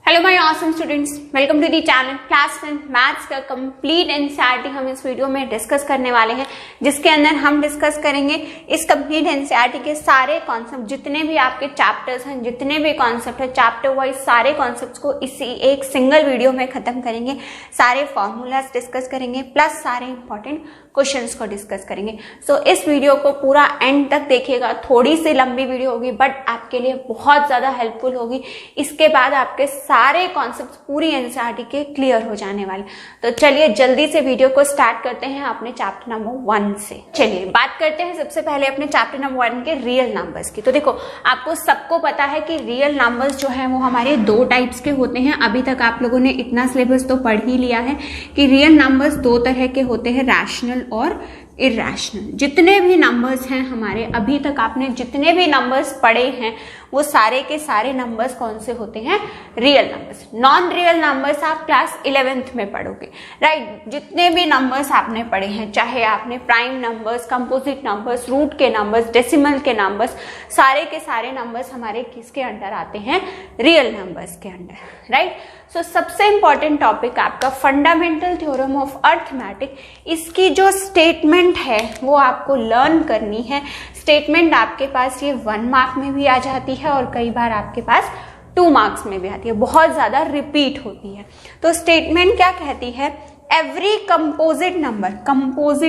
Hello my awesome students, welcome to the channel class 10 maths का complete NCERT हम इस video में discuss करने वाले हैं, जिसके अंदर हम डिस्कस करेंगे इस कंप्लीट एनसीईआरटी के सारे कॉन्सेप्ट, जितने भी आपके चैप्टर्स हैं, जितने भी कॉन्सेप्ट है चैप्टर वाइज सारे कॉन्सेप्ट्स को इसी एक सिंगल वीडियो में खत्म करेंगे। सारे फॉर्मूलाज डिस्कस करेंगे प्लस सारे इंपॉर्टेंट क्वेश्चंस को डिस्कस करेंगे। सो इस वीडियो को पूरा एंड तक देखिएगा। थोड़ी सी लंबी वीडियो होगी बट आपके लिए बहुत ज्यादा हेल्पफुल होगी। इसके बाद आपके सारे कॉन्सेप्ट्स पूरी एनसीईआरटी के क्लियर हो जाने वाले। तो चलिए जल्दी से वीडियो को स्टार्ट करते हैं अपने चैप्टर नंबर 1 से। चलिए बात करते हैं सबसे पहले अपने चैप्टर नंबर 1 के रियल नंबर्स की। तो देखो, आपको सबको पता है कि रियल नंबर्स जो है वो हमारे दो टाइप्स के होते हैं। अभी तक आप लोगों ने इतना सिलेबस तो पढ़ ही लिया है कि रियल नंबर्स दो तरह के होते हैं, रैशनल और इरैशनल। जितने भी नंबर्स हैं हमारे, अभी तक आपने जितने भी नंबर्स पढ़े हैं वो सारे के सारे नंबर्स कौन से होते हैं? Real numbers. Non real numbers आप क्लास 11th में पढ़ोगे, राइट। जितने भी नंबर्स आपने पढ़े हैं, चाहे आपने prime numbers, composite numbers, root के नंबर्स, डेसिमल के नंबर्स, सारे के सारे नंबर्स हमारे किसके अंडर आते हैं? रियल नंबर्स के अंडर, राइट। सो सबसे इंपॉर्टेंट टॉपिक आपका फंडामेंटल थ्योरम ऑफ अर्थमेटिक। इसकी जो स्टेटमेंट है वो आपको लर्न करनी है। स्टेटमेंट आपके पास ये 1 मार्क में भी आ जाती है और कई बार आपके पास 2 मार्क्स में भी आती है, बहुत ज्यादा रिपीट होती है। तो स्टेटमेंट क्या कहती है? एवरी कंपोजिट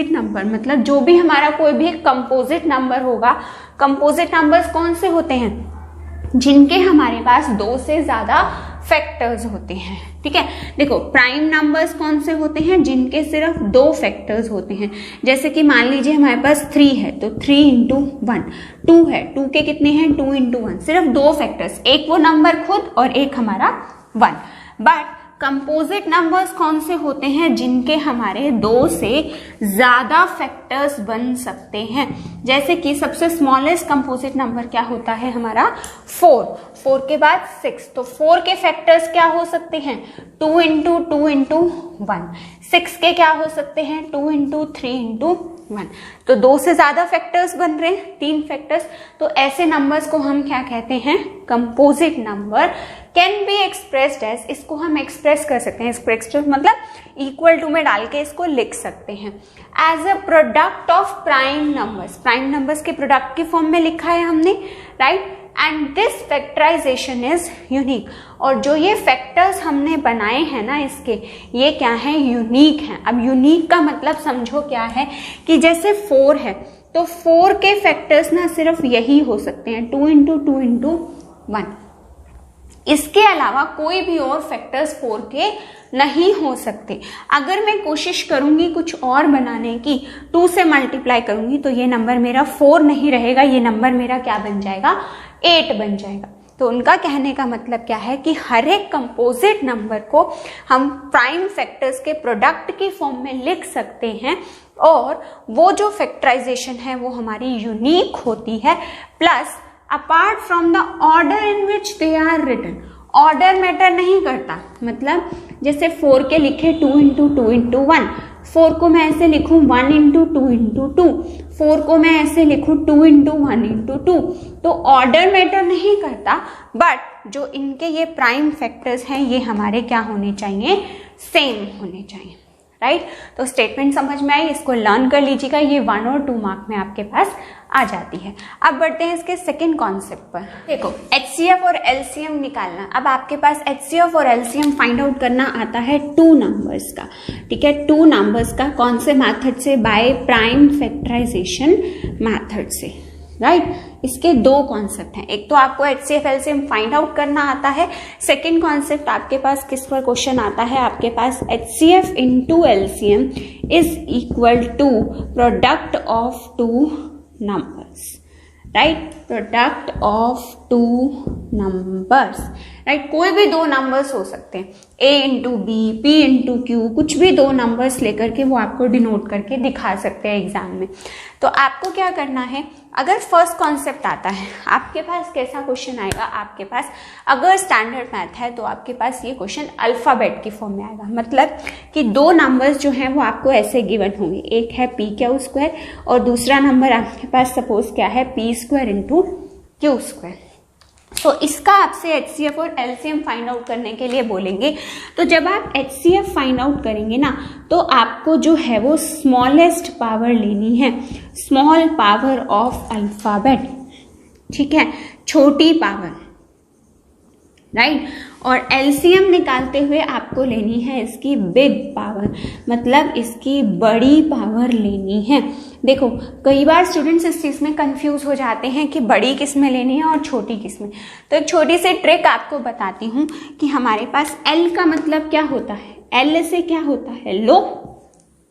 नंबर मतलब जो भी हमारा कोई भी कंपोजिट नंबर होगा। कंपोजिट नंबर्स कौन से होते हैं? जिनके हमारे पास 2 से ज्यादा फैक्टर्स होते हैं, ठीक है। देखो, प्राइम नंबर्स कौन से होते हैं? जिनके सिर्फ 2 फैक्टर्स होते हैं। जैसे कि मान लीजिए हमारे पास 3 है तो 3 × 1, 2 है, 2 के कितने हैं? 2 × 1, सिर्फ 2 फैक्टर्स, एक वो नंबर खुद और एक हमारा 1। बट कंपोजिट नंबर्स कौन से होते हैं? जिनके हमारे 2 से ज्यादा फैक्टर्स बन सकते हैं। जैसे कि सबसे स्मॉलेस्ट कंपोजिट नंबर क्या होता है हमारा? 4 के बाद 6। तो 4 के फैक्टर्स क्या हो सकते हैं? 2 × 2 × 1। 6 के क्या हो सकते हैं? 2 × 3 × 1। तो 2 से ज्यादा फैक्टर्स बन रहे हैं, 3 फैक्टर्स। तो ऐसे नंबर्स को हम क्या कहते हैं? Composite number. Can be expressed as, इसको हम एक्सप्रेस कर सकते हैं, एक्सप्रेस मतलब इक्वल टू में डाल के इसको लिख सकते हैं as a product of prime numbers. Prime numbers के प्रोडक्ट की फॉर्म में लिखा है हमने, right. And this factorization is unique. और जो ये फैक्टर्स हमने बनाए हैं ना इसके, ये क्या है? यूनिक है। अब यूनिक का मतलब समझो क्या है कि जैसे 4 है तो 4 के फैक्टर्स ना सिर्फ यही हो सकते हैं, 2 × 2 × 1। इसके अलावा कोई भी और फैक्टर्स 4 के नहीं हो सकते। अगर मैं कोशिश करूंगी कुछ और बनाने की, 2 से मल्टीप्लाई करूंगी तो ये नंबर मेरा 4 नहीं रहेगा, ये नंबर मेरा क्या बन जाएगा? 8 बन जाएगा। तो उनका कहने का मतलब क्या है कि हर एक कंपोजिट नंबर को हम प्राइम फैक्टर्स के प्रोडक्ट की फॉर्म में लिख सकते हैं और वो जो फैक्टराइजेशन है वो हमारी यूनिक होती है। Plus apart from the order in which they are written, order matter नहीं करता। मतलब जैसे 4 के लिखे 2 × 2 × 1, 4 को मैं ऐसे लिखूं 1 × 2 × 2, 4 को मैं ऐसे लिखूं 2 × 1 × 2। तो ऑर्डर मैटर नहीं करता, बट जो इनके ये प्राइम फैक्टर्स हैं ये हमारे क्या होने चाहिए? सेम होने चाहिए, राइट। तो स्टेटमेंट समझ में आई, इसको लर्न कर लीजिएगा, ये 1 और 2 मार्क में आपके पास आ जाती है। अब बढ़ते हैं इसके सेकंड कॉन्सेप्ट पर। देखो, HCF और LCM निकालना। अब आपके पास HCF और LCM फाइंड आउट करना आता है 2 नंबर्स का, ठीक है। 2 नंबर्स का कौन से मेथड से? बाय प्राइम फैक्टराइजेशन मेथड से, राइट। इसके 2 कॉन्सेप्ट हैं। एक तो आपको HCF LCM फाइंड आउट करना आता है। सेकंड कॉन्सेप्ट आपके पास किस पर क्वेश्चन आता है? आपके पास HCF × LCM is equal to product of 2 numbers, right? Product of 2 numbers, right. कोई भी 2 नंबर्स हो सकते हैं, A × B, P × Q, कुछ भी 2 नंबर्स लेकर के वो आपको डिनोट करके दिखा सकते हैं एग्जाम में। तो आपको क्या करना है? अगर फर्स्ट कॉन्सेप्ट आता है, आपके पास कैसा क्वेश्चन आएगा? आपके पास अगर स्टैंडर्ड मैथ है तो आपके पास ये क्वेश्चन अल्फाबेट की फॉर्म में आएगा। मतलब कि 2 नंबर्स जो हैं वो आपको ऐसे गिवन होंगे, एक है p² और दूसरा नंबर आपके पास सपोज क्या है? p² × q²। सो सो इसका आपसे HCF और LCM फाइंड आउट करने के लिए बोलेंगे। तो जब आप HCF फाइंड आउट करेंगे ना, तो आपको जो है वो स्मॉलेस्ट पावर लेनी है, स्मॉल पावर ऑफ अल्फाबेट, ठीक है, छोटी पावर, राइट। और LCM निकालते हुए आपको लेनी है इसकी बिग पावर, मतलब इसकी बड़ी पावर लेनी है। देखो कई बार स्टूडेंट्स इस चीज़ में कंफ्यूज हो जाते हैं कि बड़ी किस में लेनी है और छोटी किस में। तो एक छोटी सी ट्रिक आपको बताती हूँ कि हमारे पास L का मतलब क्या होता है, L से क्या होता है, लो,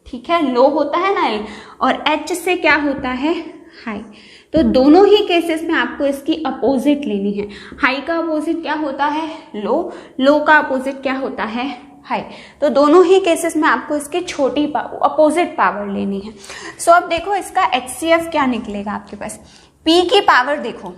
ठीक है, लो होता है ना L, और H से क्या होता है, हाई। तो दोनों ही केसेस में आपको इसकी अपोजिट लेनी है। हाई का अपोजिट क्या होता है, लो, लो का अपोजिट क्या होता है, हाई। तो दोनों ही केसेस में आपको इसकी छोटी अपोजिट पावर लेनी है। सो अब देखो इसका HCF क्या निकलेगा आपके पास, P की पावर देखो,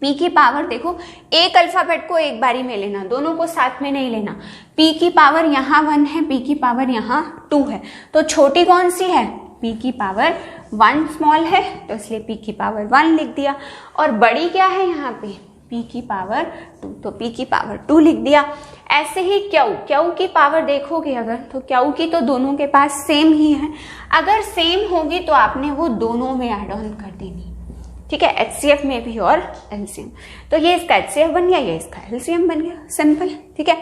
P की पावर देखो, एक अल्फाबेट को एक बारी में लेना, दोनों को साथ में नहीं लेना। P की पावर यहाँ 1 है, P की पावर यहाँ 2 है, तो छोटी कौन सी है, P की पावर 1 स्मॉल है, तो इसलिए P की पावर 1 लिख दिया। और बड़ी क्या है यहाँ पे, P की पावर 2, तो P की पावर 2 लिख दिया। ऐसे ही क्यू की पावर देखोगे अगर, तो क्यू की तो दोनों के पास सेम ही है, अगर सेम होगी तो आपने वो दोनों में ऐड ऑन कर देनी, ठीक है, HCF में भी और LCM। तो ये इसका HCF बन गया, ये इसका LCM बन गया, सिंपल, ठीक है।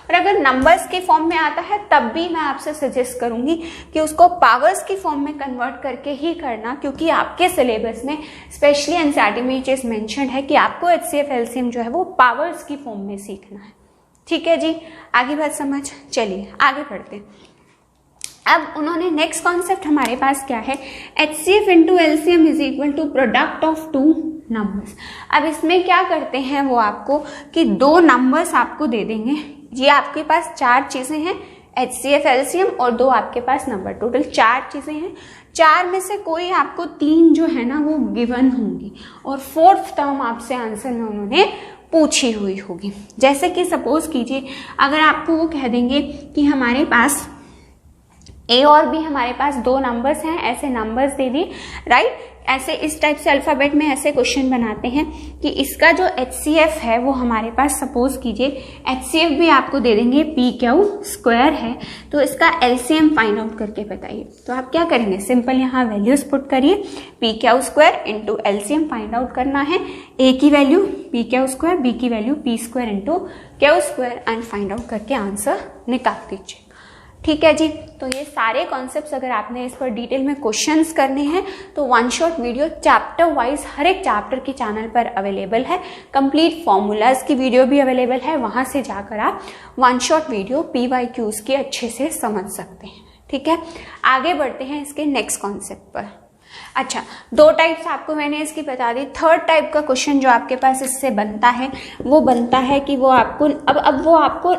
और अगर नंबर्स के फॉर्म में आता है तब भी मैं आपसे सजेस्ट करूंगी कि उसको पावर्स की फॉर्म में कन्वर्ट करके ही करना, क्योंकि आपके सिलेबस में स्पेशली एनसीईआरटी में ये चीज मेंशन है कि आपको HCF LCM जो है वो पावर्स की फॉर्म में सीखना है, ठीक है जी। आगे बात समझ, चलिए आगे बढ़ते हैं। अब उन्होंने नेक्स्ट कॉन्सेप्ट हमारे पास क्या है, HCF into LCM is equal to product of 2 numbers. अब इसमें क्या करते हैं वो आपको कि 2 नंबर्स आपको दे देंगे, ये आपके पास 4 चीजें हैं, HCF LCM और 2 आपके पास नंबर, टोटल 4 चीजें हैं। 4 में से कोई आपको 3 जो है ना वो गिवन होंगी और 4th टर्म आपसे आंसर में उन्होंने पूछी हुई होगी। जैसे कि सपोज कीजिए अगर आपको वो कह देंगे कि हमारे पास A और B हमारे पास 2 नंबर्स हैं, ऐसे नंबर्स दे दिए, राइट। ऐसे इस टाइप से अल्फाबेट में ऐसे क्वेश्चन बनाते हैं कि इसका जो HCF है वो हमारे पास सपोज कीजिए HCF भी आपको दे देंगे PQ² है, तो इसका LCM फाइंड आउट करके बताइए। तो आप क्या करेंगे, सिंपल यहाँ वैल्यूज पुट करिए, PQ² into LCM find out करना है, A की वैल्यू PQ², B की value P² into Q² and find out करके आंसर निकाल दीजिए, ठीक है जी। तो ये सारे कॉन्सेप्ट्स अगर आपने इस पर डिटेल में क्वेश्चंस करने हैं तो 1 शॉट वीडियो चैप्टर वाइज हर एक चैप्टर की चैनल पर अवेलेबल है, कंप्लीट फॉर्मूलाज की वीडियो भी अवेलेबल है, वहां से जाकर आप 1 शॉट वीडियो PYQs की अच्छे से समझ सकते हैं, ठीक है। आगे बढ़ते हैं इसके नेक्स्ट कॉन्सेप्ट पर। अच्छा, 2 टाइप्स आपको मैंने इसकी बता दी। 3rd टाइप का क्वेश्चन जो आपके पास इससे बनता है वो बनता है कि वो आपको अब वो आपको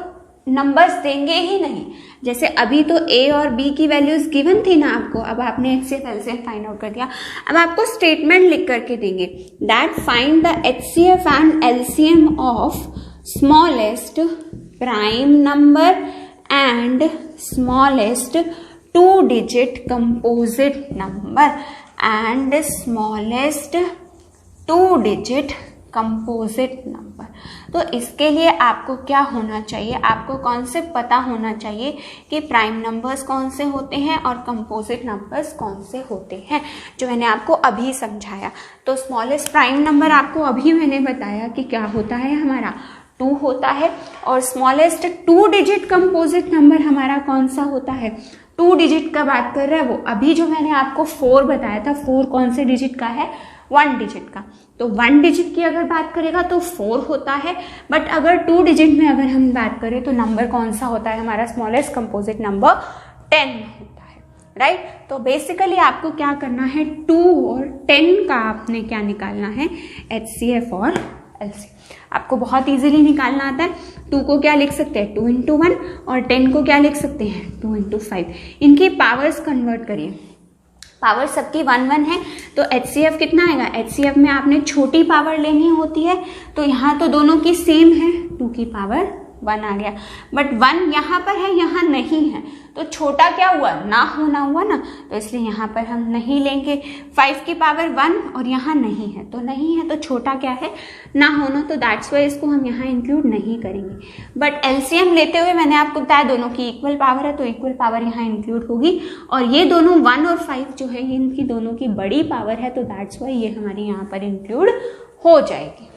नंबर्स देंगे ही नहीं, जैसे अभी तो A और B की वैल्यूज गिवन थी ना आपको, अब आपने HCF LCM फाइंड आउट कर दिया, अब आपको स्टेटमेंट लिख करके देंगे that find the HCF and LCM of smallest prime number and smallest 2 digit composite number and smallest 2 digit composite number. तो इसके लिए आपको क्या होना चाहिए, आपको कॉन्सेप्ट पता होना चाहिए कि प्राइम नंबर्स कौन से होते हैं और कंपोजिट नंबर्स कौन से होते हैं, जो मैंने आपको अभी समझाया। तो स्मॉलेस्ट प्राइम नंबर आपको अभी मैंने बताया कि क्या होता है, हमारा 2 होता है, और स्मॉलेस्ट 2 डिजिट कंपोजिट नंबर हमारा कौन सा होता है, 2 डिजिट का बात कर रहा है वो। अभी जो मैंने आपको 4 बताया था, 4 कौन से डिजिट का है, 1 डिजिट का। तो 1 डिजिट की अगर बात करेगा तो 4 होता है, बट अगर 2 डिजिट में अगर हम बात करें तो नंबर कौन सा होता है हमारा, स्मॉलेस्ट कंपोजिट नंबर 10 होता है, राइट। तो बेसिकली आपको क्या करना है, 2 और 10 का आपने क्या निकालना है, HCF और LCM। आपको बहुत इजीली निकालना आता है। 2 को क्या लिख सकते हैं, 2 इंटू 1, और 10 को क्या लिख सकते हैं, 2 इंटू 5। इनकी पावर्स कन्वर्ट करिए, पावर सबकी 1 है, तो HCF कितना आएगा, HCF में आपने छोटी पावर लेनी होती है, तो यहाँ तो दोनों की सेम है, 2 की पावर 1 आ गया, बट 1 यहाँ पर है, यहाँ नहीं है, तो छोटा क्या हुआ, ना होना हुआ ना, तो इसलिए यहाँ पर हम नहीं लेंगे। 5 की पावर 1 और यहाँ नहीं है, तो नहीं है तो छोटा क्या है, ना होना, तो दैट्स वाई इसको हम यहाँ इंक्लूड नहीं करेंगे। बट एलसीएम लेते हुए मैंने आपको बताया दोनों की इक्वल पावर है, तो इक्वल पावर यहाँ इंक्लूड होगी, और ये दोनों 1 और 5 जो है इनकी दोनों की बड़ी पावर है, तो दैट्स वाई ये हमारी यहाँ पर इंक्लूड हो जाएगी।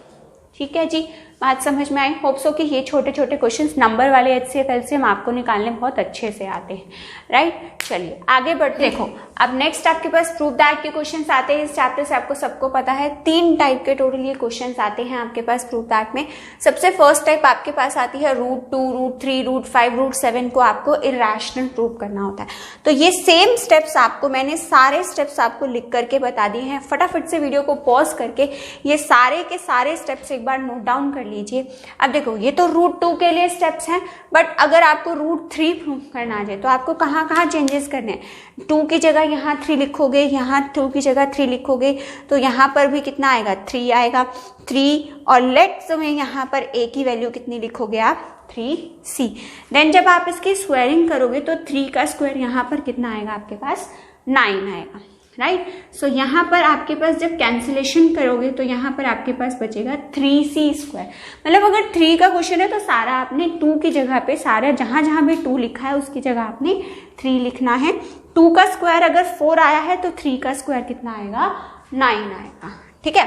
ठीक है जी, बात समझ में आई। होप सो कि ये छोटे छोटे क्वेश्चंस नंबर वाले एचसीएफ एलसीएम आपको निकालने बहुत अच्छे से आते हैं, राइट। चलिए आगे बढ़ते। देखो अब नेक्स्ट आपके पास प्रूव दैट के क्वेश्चंस आते हैं। इस चैप्टर से आपको सबको पता है 3 टाइप के टोटल ये क्वेश्चंस आते हैं आपके पास प्रूव दैट में। सबसे फर्स्ट टाइप आपके पास आती है √2, √3, √5, √7 को आपको इरेशनल प्रूव करना होता है। तो ये सेम स्टेप्स आपको मैंने सारे स्टेप्स आपको लिख करके बता दिए हैं। फटाफट से वीडियो को पॉज करके ये सारे के सारे स्टेप्स एक बार नोट डाउन कर लीजिए। अब देखो ये तो √2 के लिए स्टेप्स हैं, बट अगर आपको √3 प्रूव करना है तो आपको कहाँ कहाँ चेंजेस करने हैं। 2 की जगह यहाँ 3 लिखोगे, यहाँ 2 की जगह 3 लिखोगे, तो यहाँ पर भी कितना आएगा, 3 आएगा, 3, और लेट्स में यहाँ पर a की वैल्यू कितनी लिखोगे आप, 3c। देन जब आप इसकी स्क्वायरिंग करोगे तो 3 का स्क्वायर यहाँ पर कितना आएगा आपके पास, 9 आएगा, राइट। सो यहाँ पर आपके पास जब कैंसिलेशन करोगे तो यहाँ पर आपके पास बचेगा 3c²। मतलब अगर 3 का क्वेश्चन है तो सारा आपने 2 की जगह पे, सारा जहां जहां भी 2 लिखा है उसकी जगह आपने 3 लिखना है। 2 का स्क्वायर अगर 4 आया है तो 3 का स्क्वायर कितना आएगा, 9 आएगा, ठीक है।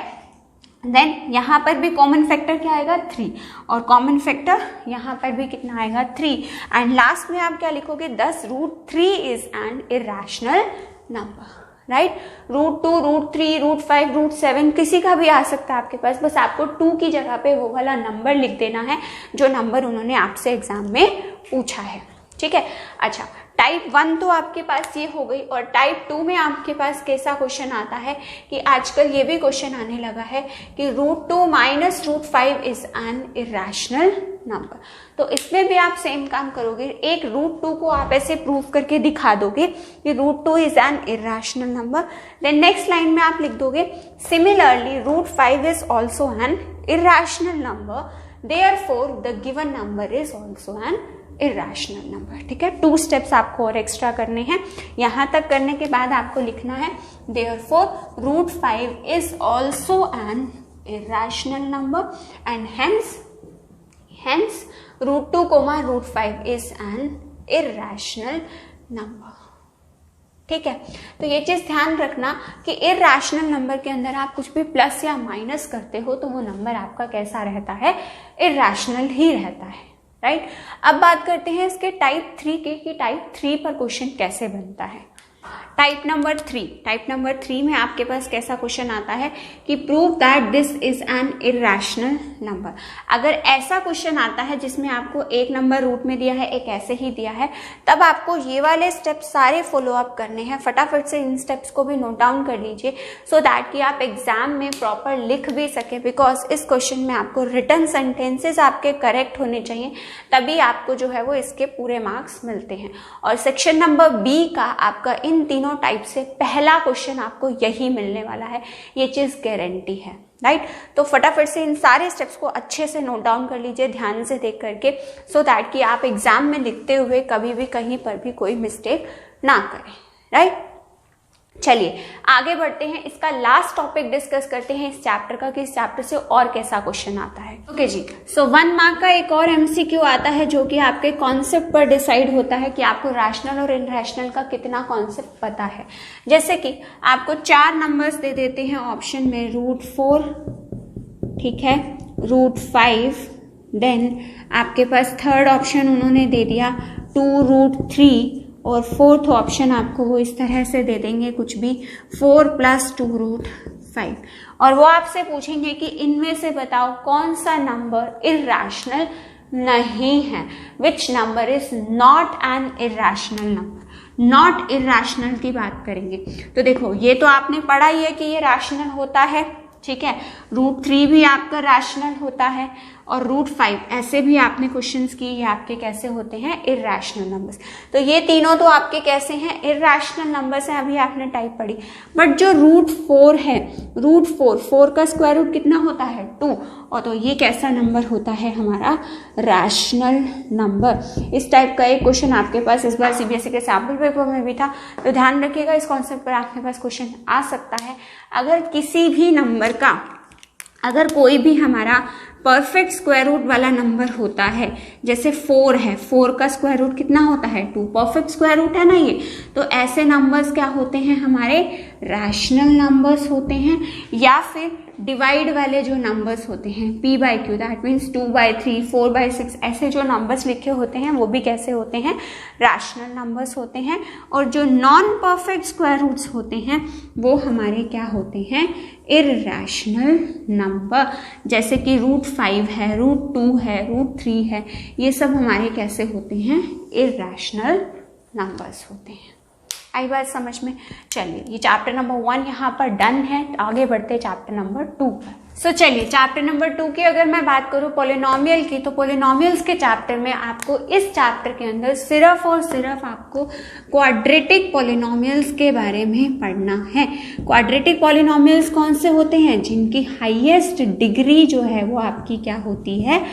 देन यहाँ पर भी कॉमन फैक्टर क्या आएगा, 3, और कॉमन फैक्टर यहाँ पर भी कितना आएगा, 3, एंड लास्ट में आप क्या लिखोगे, 10 √3 is an irrational number, right. √2, √3, √5, √7 किसी का भी आ सकता है आपके पास, बस आपको 2 की जगह पे वो वाला नंबर लिख देना है जो नंबर उन्होंने आपसे एग्जाम में पूछा है, ठीक है। अच्छा, टाइप 1 तो आपके पास ये हो गई, और टाइप 2 में आपके पास कैसा क्वेश्चन आता है कि आजकल ये भी क्वेश्चन आने लगा है कि √2 - √5 इज एन इरेशनल नंबर। तो इसमें भी आप सेम काम करोगे, एक √2 को आप ऐसे प्रूव करके दिखा दोगे कि √2 is an irrational number. Then next line में आप लिख दोगे similarly √5 is also an irrational number, therefore the given number is also an irrational number, ठीक है। 2 स्टेप्स आपको और एक्स्ट्रा करने हैं। यहां तक करने के बाद आपको लिखना है therefore √5 is also an irrational number and hence √2, √5 is an irrational number, ठीक है। तो ये चीज ध्यान रखना कि इरेशनल नंबर के अंदर आप कुछ भी प्लस या माइनस करते हो तो वो नंबर आपका कैसा रहता है, इरेशनल ही रहता है, राइट। अब बात करते हैं इसके टाइप 3 के कि टाइप 3 पर क्वेश्चन कैसे बनता है। टाइप नंबर 3 में आपके पास कैसा क्वेश्चन आता है कि prove that this is an irrational number. अगर ऐसा क्वेश्चन आता है जिसमें आपको एक नंबर रूट में दिया है, एक ऐसे ही दिया है, तब आपको ये वाले स्टेप सारे फॉलो अप करने हैं। फटाफट से इन स्टेप्स को भी नोट डाउन कर लीजिए सो दैट कि आप एग्जाम में प्रॉपर लिख भी सके, बिकॉज इस क्वेश्चन में आपको रिटन सेंटेंसेस आपके करेक्ट होने चाहिए, तभी आपको जो है वो इसके पूरे मार्क्स मिलते हैं। और सेक्शन नंबर बी का आपका इन तीनों टाइप से पहला क्वेश्चन आपको यही मिलने वाला है, ये चीज गारंटी है, राइट। तो फटाफट से इन सारे स्टेप्स को अच्छे से नोट डाउन कर लीजिए ध्यान से देख करके, सो दैट कि आप एग्जाम में लिखते हुए कभी भी कहीं पर भी कोई मिस्टेक ना करें, राइट। चलिए आगे बढ़ते हैं, इसका लास्ट टॉपिक डिस्कस करते हैं इस चैप्टर का कि इस चैप्टर से और कैसा क्वेश्चन आता है। ओके जी, सो 1 मार्क का एक और एमसीक्यू आता है जो कि आपके कॉन्सेप्ट पर डिसाइड होता है कि आपको रैशनल और इनरैशनल का कितना कॉन्सेप्ट पता है। जैसे कि आपको 4 नंबर्स दे देते हैं ऑप्शन में, √4, ठीक है, √5, देन आपके पास थर्ड ऑप्शन उन्होंने दे दिया 2√3, और फोर्थ ऑप्शन आपको वो इस तरह से दे देंगे कुछ भी 4 + 2√5, और वो आपसे पूछेंगे कि इनमें से बताओ कौन सा नंबर इरेशनल नहीं है, which number is not an irrational number. Not irrational की बात करेंगे तो देखो ये तो आपने पढ़ा ही है कि ये रैशनल होता है, ठीक है। √3 भी आपका रैशनल होता है, और √5 ऐसे भी आपने क्वेश्चंस किए, ये आपके कैसे होते हैं, इर्रेशनल नंबर्स। तो ये तीनों तो आपके कैसे हैं, इर्रेशनल नंबर्स हैं, अभी आपने टाइप पढ़ी। बट जो √4 है, √4 का स्क्वायर रूट कितना होता है, 2, और तो ये कैसा नंबर होता है, हमारा रैशनल नंबर। इस टाइप का एक क्वेश्चन आपके पास इस बार सीबीएसई के सैम्पल पेपर में भी था, तो ध्यान रखिएगा इस कॉन्सेप्ट पर आपके पास क्वेश्चन आ सकता है। अगर किसी भी नंबर का, अगर कोई भी हमारा परफेक्ट स्क्वायर रूट वाला नंबर होता है, जैसे 4 है, 4 का स्क्वायर रूट कितना होता है, 2, परफेक्ट स्क्वायर रूट है ना ये, तो ऐसे नंबर्स क्या होते हैं, हमारे रैशनल नंबर्स होते हैं। या फिर डिवाइड वाले जो नंबर्स होते हैं, p/q, दैट मीन्स 2/3, 4/6, ऐसे जो नंबर्स लिखे होते हैं वो भी कैसे होते हैं, रैशनल नंबर्स होते हैं। और जो नॉन परफेक्ट स्क्वायर रूट्स होते हैं वो हमारे क्या होते हैं, इर्रेशनल नंबर। जैसे कि √5 है, √2 है, √3 है, ये सब हमारे कैसे होते हैं, इर्रेशनल नंबर्स होते हैं। आई बात समझ में। चलिए ये चैप्टर नंबर 1 यहाँ पर डन है, आगे बढ़ते हैं चैप्टर नंबर 2 पर। सो चलिए चैप्टर नंबर 2 की अगर मैं बात करूँ पॉलिनोमियल की, तो पॉलिनोमियल्स के चैप्टर में आपको इस चैप्टर के अंदर सिर्फ और सिर्फ आपको क्वाड्रेटिक पॉलिनोमियल्स के बारे में पढ़ना है। क्वाड्रेटिक पॉलिनोमियल्स कौन से होते हैं, जिनकी हाईएस्ट डिग्री जो है वो आपकी क्या होती है,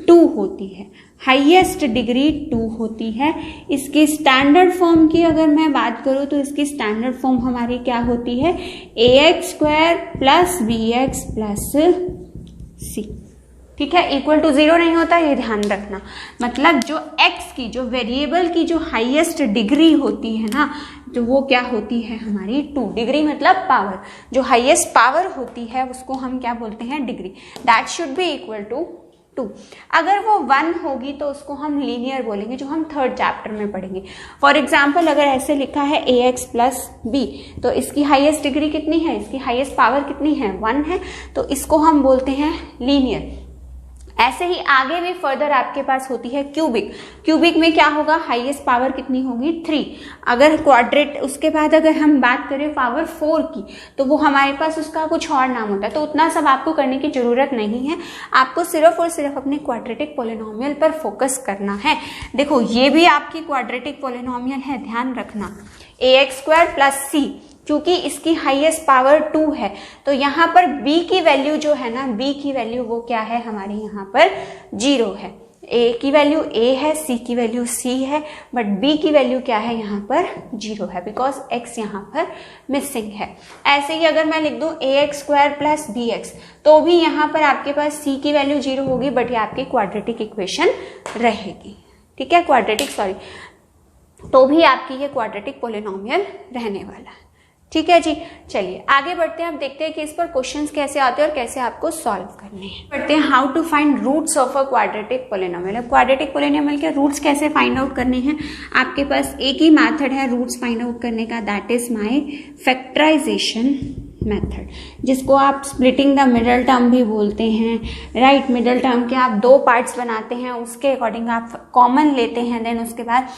2 होती है। हाईएस्ट डिग्री 2 होती है। इसकी स्टैंडर्ड फॉर्म की अगर मैं बात करूं तो इसकी स्टैंडर्ड फॉर्म हमारी क्या होती है, ax² + bx + c। ठीक है, इक्वल टू 0 नहीं होता, ये ध्यान रखना। मतलब जो x की, जो वेरिएबल की जो हाईएस्ट डिग्री होती है ना, तो वो क्या होती है हमारी 2। डिग्री मतलब पावर, जो हाईएस्ट पावर होती है उसको हम क्या बोलते हैं, degree. That should be equal to 2। अगर वो 1 होगी तो उसको हम लीनियर बोलेंगे, जो हम 3rd चैप्टर में पढ़ेंगे। फॉर एग्जाम्पल अगर ऐसे लिखा है ax + b, तो इसकी हाईएस्ट डिग्री कितनी है, इसकी हाईएस्ट पावर कितनी है, 1 है, तो इसको हम बोलते हैं लीनियर। ऐसे ही आगे भी फर्दर आपके पास होती है क्यूबिक। क्यूबिक में क्या होगा, हाईएस्ट पावर कितनी होगी, 3। अगर क्वाड्रेट, उसके बाद अगर हम बात करें पावर 4 की, तो वो हमारे पास उसका कुछ और नाम होता है। तो उतना सब आपको करने की जरूरत नहीं है, आपको सिर्फ और सिर्फ अपने क्वाड्रेटिक पॉलिनोमियल पर फोकस करना है। देखो ये भी आपकी क्वाड्रेटिक पॉलिनोमियल है, ध्यान रखना, ax² + c, क्योंकि इसकी हाईएस्ट पावर 2 है, तो यहाँ पर b की वैल्यू जो है ना, b की वैल्यू वो क्या है हमारी यहाँ पर 0 है। a की वैल्यू a है, c की वैल्यू c है, बट b की वैल्यू क्या है यहाँ पर 0 है, बिकॉज x यहाँ पर मिसिंग है। ऐसे ही अगर मैं लिख दूं ax² + bx, तो भी यहाँ पर आपके पास c की वैल्यू 0 होगी, बट ये आपकी क्वाड्रेटिक इक्वेशन रहेगी। ठीक है, तो भी आपकी ये क्वाड्रेटिक पॉलिनोमियल रहने वाला है। ठीक है जी, चलिए आगे बढ़ते हैं। अब देखते हैं कि इस पर क्वेश्चंस कैसे आते हैं और कैसे आपको सॉल्व करने हैं। बढ़ते हैं how to find roots of a quadratic polynomial. अब क्वाड्रेटिक पॉलिनोमियल के रूट्स कैसे फाइंड आउट करने हैं, आपके पास एक ही मेथड है रूट्स फाइंड आउट करने का, that is my factorization method, जिसको आप स्प्लिटिंग द मिडल टर्म भी बोलते हैं। राइट, मिडल टर्म के आप 2 पार्ट्स बनाते हैं, उसके अकॉर्डिंग आप कॉमन लेते हैं, देन उसके बाद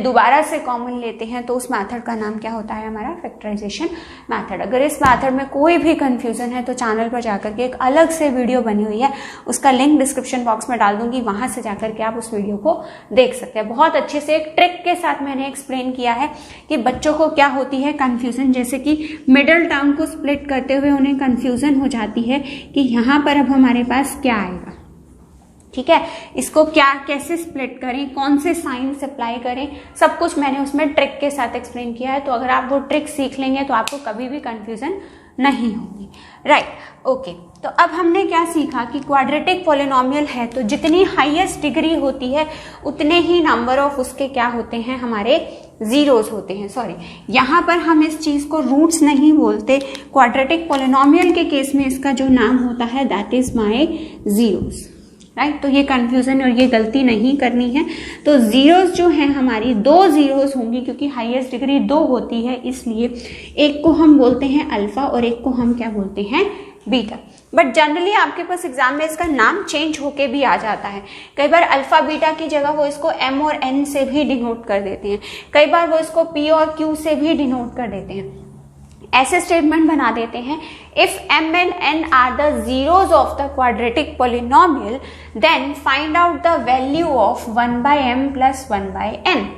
दोबारा से कॉमन लेते हैं, तो उस मेथड का नाम क्या होता है हमारा फैक्टराइजेशन मेथड। अगर इस मेथड में कोई भी कंफ्यूजन है तो चैनल पर जाकर के एक अलग से वीडियो बनी हुई है, उसका लिंक डिस्क्रिप्शन बॉक्स में डाल दूंगी, वहां से जाकर के आप उस वीडियो को देख सकते हैं। बहुत अच्छे से एक ट्रिक के साथ मैंने एक्सप्लेन किया है कि बच्चों को क्या होती है कंफ्यूजन, जैसे कि मिडल टर्म को स्प्लिट करते हुए उन्हें कंफ्यूजन हो जाती है कि यहां पर अब हमारे पास क्या आएगा। ठीक है, इसको क्या कैसे स्प्लिट करें, कौन से साइन से अप्लाई करें, सब कुछ मैंने उसमें ट्रिक के साथ एक्सप्लेन किया है। तो अगर आप वो ट्रिक सीख लेंगे तो आपको कभी भी कंफ्यूजन नहीं होगी। राइट, ओके, तो अब हमने क्या सीखा कि क्वाड्रेटिक पॉलिनोमियल है तो जितनी हाईएस्ट डिग्री होती है उतने ही नंबर ऑफ उसके क्या होते हैं, हमारे जीरोस होते हैं। सॉरी, यहाँ पर हम इस चीज को रूट्स नहीं बोलते, क्वाड्रेटिक पॉलिनोमियल के केस में इसका जो नाम होता है that is my zeros. Right, तो ये कंफ्यूजन और ये गलती नहीं करनी है। तो जीरोस जो है हमारी 2 जीरोस होंगी, क्योंकि हाईएस्ट डिग्री 2 होती है, इसलिए एक को हम बोलते हैं अल्फा और एक को हम क्या बोलते हैं, बीटा। बट जनरली आपके पास एग्जाम में इसका नाम चेंज होके भी आ जाता है। कई बार अल्फा बीटा की जगह वो इसको m और n से भी डिनोट कर देते हैं, कई बार वो इसको p और q से भी डिनोट कर देते हैं। ऐसे स्टेटमेंट बना देते हैं, if m and n are the zeros of the quadratic polynomial then find out the value of 1/m + 1/n।